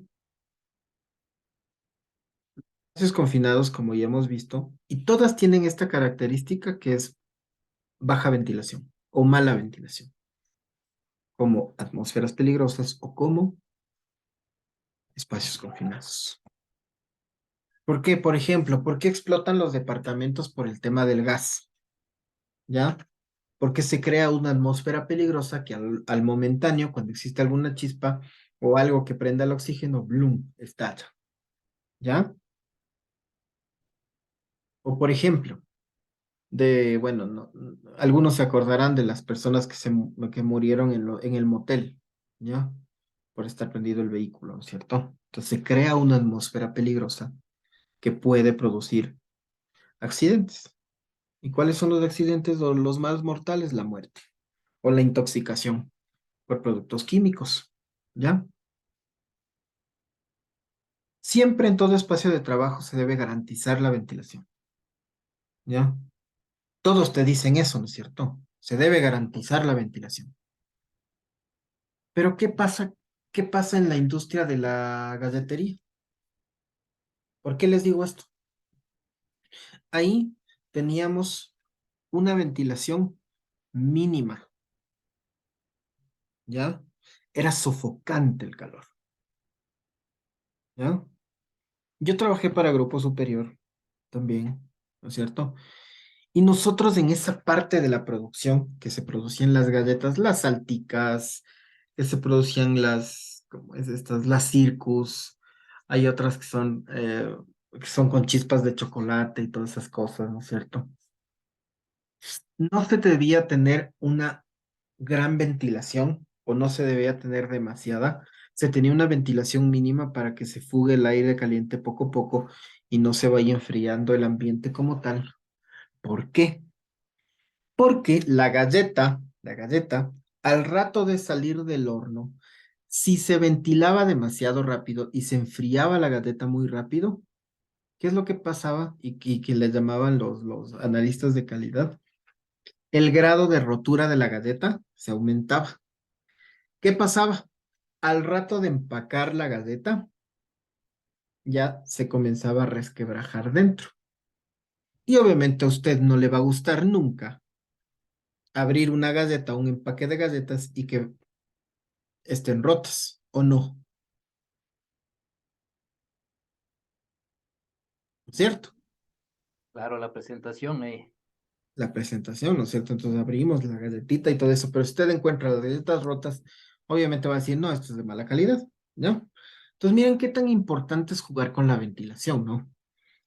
[SPEAKER 1] Espacios confinados, como ya hemos visto, y todas tienen esta característica que es baja ventilación o mala ventilación, como atmósferas peligrosas o como espacios confinados. ¿Por qué? Por ejemplo, ¿por qué explotan los departamentos por el tema del gas? ¿Ya? Porque se crea una atmósfera peligrosa que al momentáneo, cuando existe alguna chispa o algo que prenda el oxígeno, ¡bloom!, estalla. ¿Ya? O por ejemplo, bueno, algunos se acordarán de las personas que murieron en el motel, ¿ya? Por estar prendido el vehículo, ¿no es cierto? Entonces se crea una atmósfera peligrosa que puede producir Accidentes. ¿Y cuáles son los accidentes o los más mortales? La muerte o la intoxicación por productos químicos, ¿ya? Siempre en todo espacio de trabajo se debe garantizar la ventilación, ¿ya? Todos te dicen eso, ¿no es cierto? Se debe garantizar la ventilación. Pero ¿qué pasa? ¿Qué pasa en la industria de la galletería? ¿Por qué les digo esto? Ahí teníamos una ventilación mínima, ¿ya? Era sofocante el calor, ¿ya? Yo trabajé para Grupo Superior también, ¿no es cierto? Y nosotros en esa parte de la producción, que se producían las galletas, las salticas, que se producían las, ¿cómo es estas? Las circus, hay otras que son con chispas de chocolate y todas esas cosas, ¿no es cierto? No se debía tener una gran ventilación o no se debía tener demasiada. Se tenía una ventilación mínima para que se fugue el aire caliente poco a poco y no se vaya enfriando el ambiente como tal. ¿Por qué? Porque la galleta, al rato de salir del horno, si se ventilaba demasiado rápido y se enfriaba la galleta muy rápido, ¿qué es lo que pasaba? Y que le llamaban los analistas de calidad. El grado de rotura de la galleta se aumentaba. ¿Qué pasaba? Al rato de empacar la galleta, ya se comenzaba a resquebrajar dentro. Y obviamente a usted no le va a gustar nunca abrir una galleta, un empaque de galletas y que estén rotas o no, ¿cierto?
[SPEAKER 11] Claro, la presentación,
[SPEAKER 1] La presentación, ¿no es cierto? Entonces abrimos la galletita y todo eso, pero si usted encuentra las galletas rotas, obviamente va a decir, no, esto es de mala calidad, ¿ya? Entonces miren qué tan importante es jugar con la ventilación, ¿no?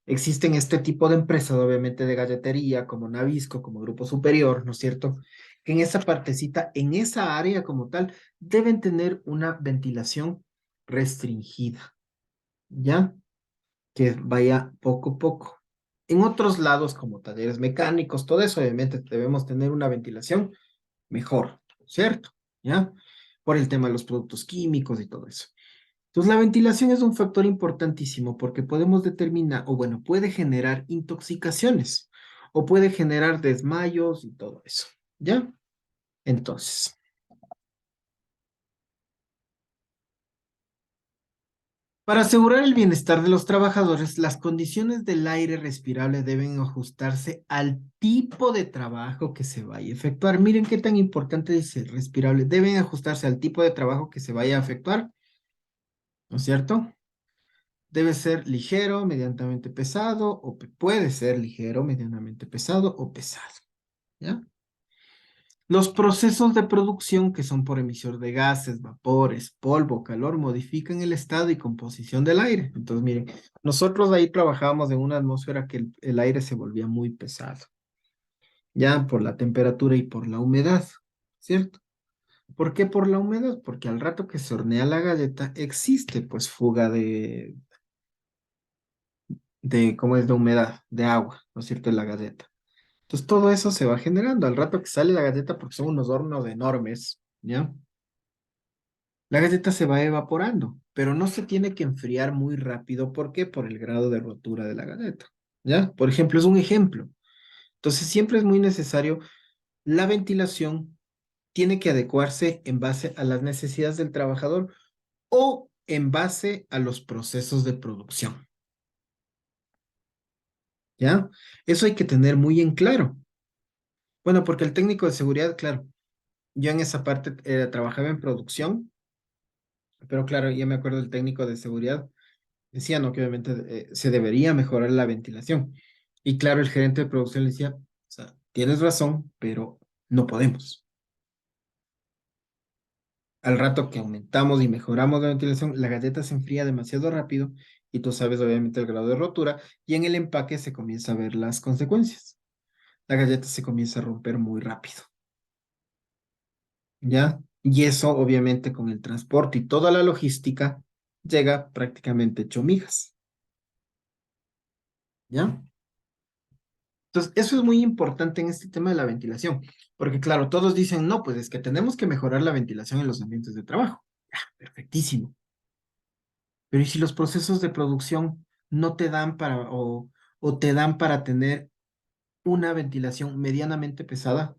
[SPEAKER 1] Existen este tipo de empresas, obviamente de galletería, como Nabisco, como Grupo Superior, ¿no es cierto? Que en esa partecita, en esa área como tal, deben tener una ventilación restringida, ¿ya? Que vaya poco a poco. En otros lados, como talleres mecánicos, todo eso, obviamente debemos tener una ventilación mejor, ¿cierto? ¿Ya? Por el tema de los productos químicos y todo eso. Entonces, la ventilación es un factor importantísimo porque podemos determinar, o bueno, puede generar intoxicaciones o puede generar desmayos y todo eso, ¿ya? Entonces, para asegurar el bienestar de los trabajadores, las condiciones del aire respirable deben ajustarse al tipo de trabajo que se vaya a efectuar. Miren qué tan importante dice respirable. Deben ajustarse al tipo de trabajo que se vaya a efectuar, ¿no es cierto? Debe ser ligero, medianamente pesado, o puede ser ligero, medianamente pesado o pesado, ¿ya? Los procesos de producción que son por emisión de gases, vapores, polvo, calor, modifican el estado y composición del aire. Entonces, miren, nosotros ahí trabajábamos en una atmósfera que el aire se volvía muy pesado, ya por la temperatura y por la humedad, ¿cierto? ¿Por qué por la humedad? Porque al rato que se hornea la galleta existe pues fuga ¿cómo es? De humedad, de agua, ¿no es cierto? En la galleta. Entonces todo eso se va generando al rato que sale la galleta porque son unos hornos enormes, ¿ya? La galleta se va evaporando, pero no se tiene que enfriar muy rápido. ¿Por qué? Por el grado de rotura de la galleta, ¿ya? Por ejemplo, es un ejemplo. Entonces siempre es muy necesario la ventilación, tiene que adecuarse en base a las necesidades del trabajador o en base a los procesos de producción, ¿ya? Eso hay que tener muy en claro. Bueno, porque el técnico de seguridad, claro, yo en esa parte trabajaba en producción, pero claro, ya me acuerdo del técnico de seguridad, decía, no, que obviamente se debería mejorar la ventilación. Y claro, el gerente de producción le decía, o sea, tienes razón, pero no podemos. Al rato que aumentamos y mejoramos la ventilación, la galleta se enfría demasiado rápido y tú sabes obviamente el grado de rotura y en el empaque se comienza a ver las consecuencias. La galleta se comienza a romper muy rápido. ¿Ya? Y eso, obviamente, con el transporte y toda la logística, llega prácticamente hecho migas. ¿Ya? Entonces, eso es muy importante en este tema de la ventilación, porque claro, todos dicen, no, pues es que tenemos que mejorar la ventilación en los ambientes de trabajo. Perfectísimo. Pero ¿y si los procesos de producción no te dan para, o te dan para tener una ventilación medianamente pesada?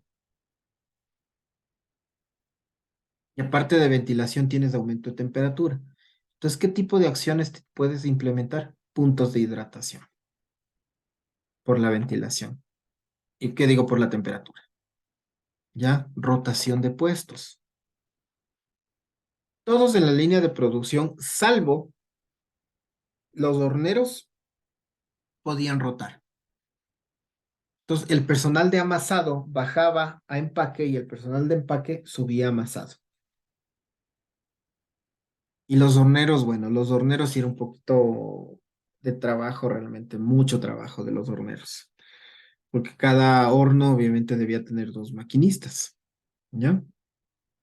[SPEAKER 1] Y aparte de ventilación tienes aumento de temperatura. Entonces, ¿qué tipo de acciones puedes implementar? Puntos de hidratación por la ventilación. ¿Y qué digo por la temperatura? ¿Ya? Rotación de puestos. Todos en la línea de producción, salvo los horneros, podían rotar. Entonces, el personal de amasado bajaba a empaque y el personal de empaque subía a amasado. Y los horneros, bueno, los horneros sí era un poquito de trabajo realmente, mucho trabajo de los horneros. Porque cada horno obviamente debía tener 2 maquinistas, ¿ya?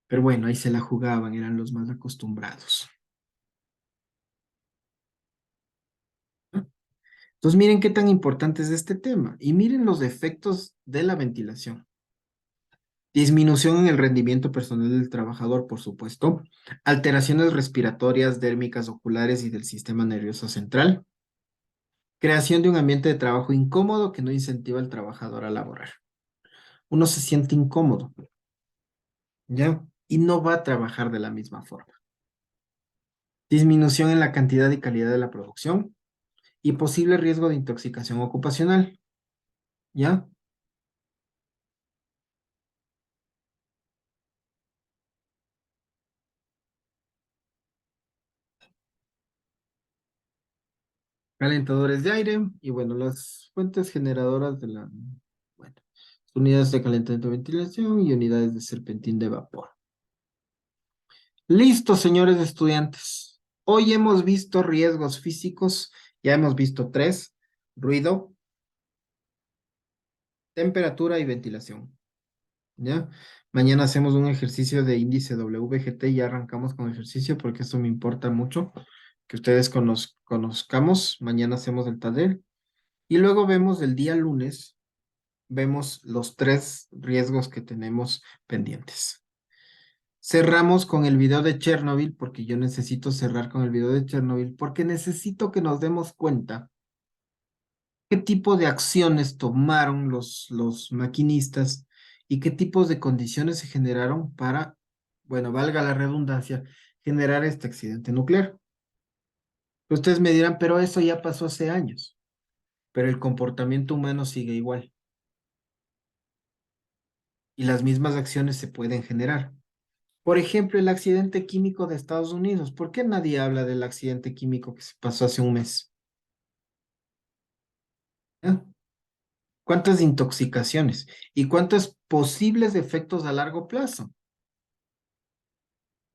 [SPEAKER 1] Pero bueno, ahí se la jugaban, eran los más acostumbrados. ¿No? Entonces miren qué tan importante es este tema y miren los efectos de la ventilación. Disminución en el rendimiento personal del trabajador, por supuesto. Alteraciones respiratorias, dérmicas, oculares y del sistema nervioso central. Creación de un ambiente de trabajo incómodo que no incentiva al trabajador a laborar. Uno se siente incómodo, ¿ya? Y no va a trabajar de la misma forma. Disminución en la cantidad y calidad de la producción y posible riesgo de intoxicación ocupacional, ¿ya? Calentadores de aire y bueno, las fuentes generadoras de la, bueno, unidades de calentamiento y ventilación y unidades de serpentín de vapor. Listo, señores estudiantes. Hoy hemos visto riesgos físicos, ya hemos visto 3, ruido, temperatura y ventilación, ¿ya? Mañana hacemos un ejercicio de índice WGT y ya arrancamos con ejercicio porque eso me importa mucho, que ustedes conozcamos. Mañana hacemos el taller y luego vemos el día lunes, vemos los 3 riesgos que tenemos pendientes. Cerramos con el video de Chernobyl porque yo necesito cerrar con el video de Chernobyl porque necesito que nos demos cuenta qué tipo de acciones tomaron los maquinistas y qué tipos de condiciones se generaron para, bueno, valga la redundancia, generar este accidente nuclear. Ustedes me dirán, pero eso ya pasó hace años, pero el comportamiento humano sigue igual y las mismas acciones se pueden generar. Por ejemplo, el accidente químico de Estados Unidos. ¿Por qué nadie habla del accidente químico que se pasó hace un mes? ¿Ah? ¿Cuántas intoxicaciones y cuántos posibles efectos a largo plazo?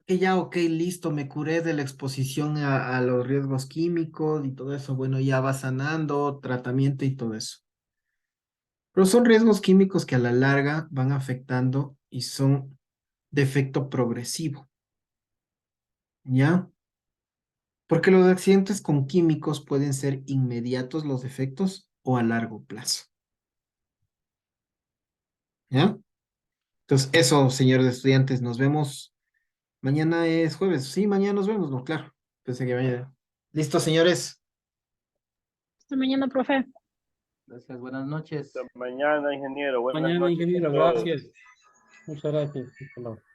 [SPEAKER 1] Que ya, ok, listo, me curé de la exposición a los riesgos químicos y todo eso. Bueno, ya va sanando, tratamiento y todo eso. Pero son riesgos químicos que a la larga van afectando y son de efecto progresivo. ¿Ya? Porque los accidentes con químicos pueden ser inmediatos los efectos o a largo plazo. ¿Ya? Entonces, eso, señores estudiantes, nos vemos. Mañana es jueves. Sí, mañana nos vemos, no, claro. Pensé que mañana. Listo, señores.
[SPEAKER 3] Hasta mañana, profe.
[SPEAKER 11] Gracias, buenas noches.
[SPEAKER 7] Hasta mañana, ingeniero. Buenas
[SPEAKER 10] Mañana,
[SPEAKER 7] noches a
[SPEAKER 10] ingeniero,
[SPEAKER 7] todos.
[SPEAKER 10] gracias. Muchas gracias. Hasta luego.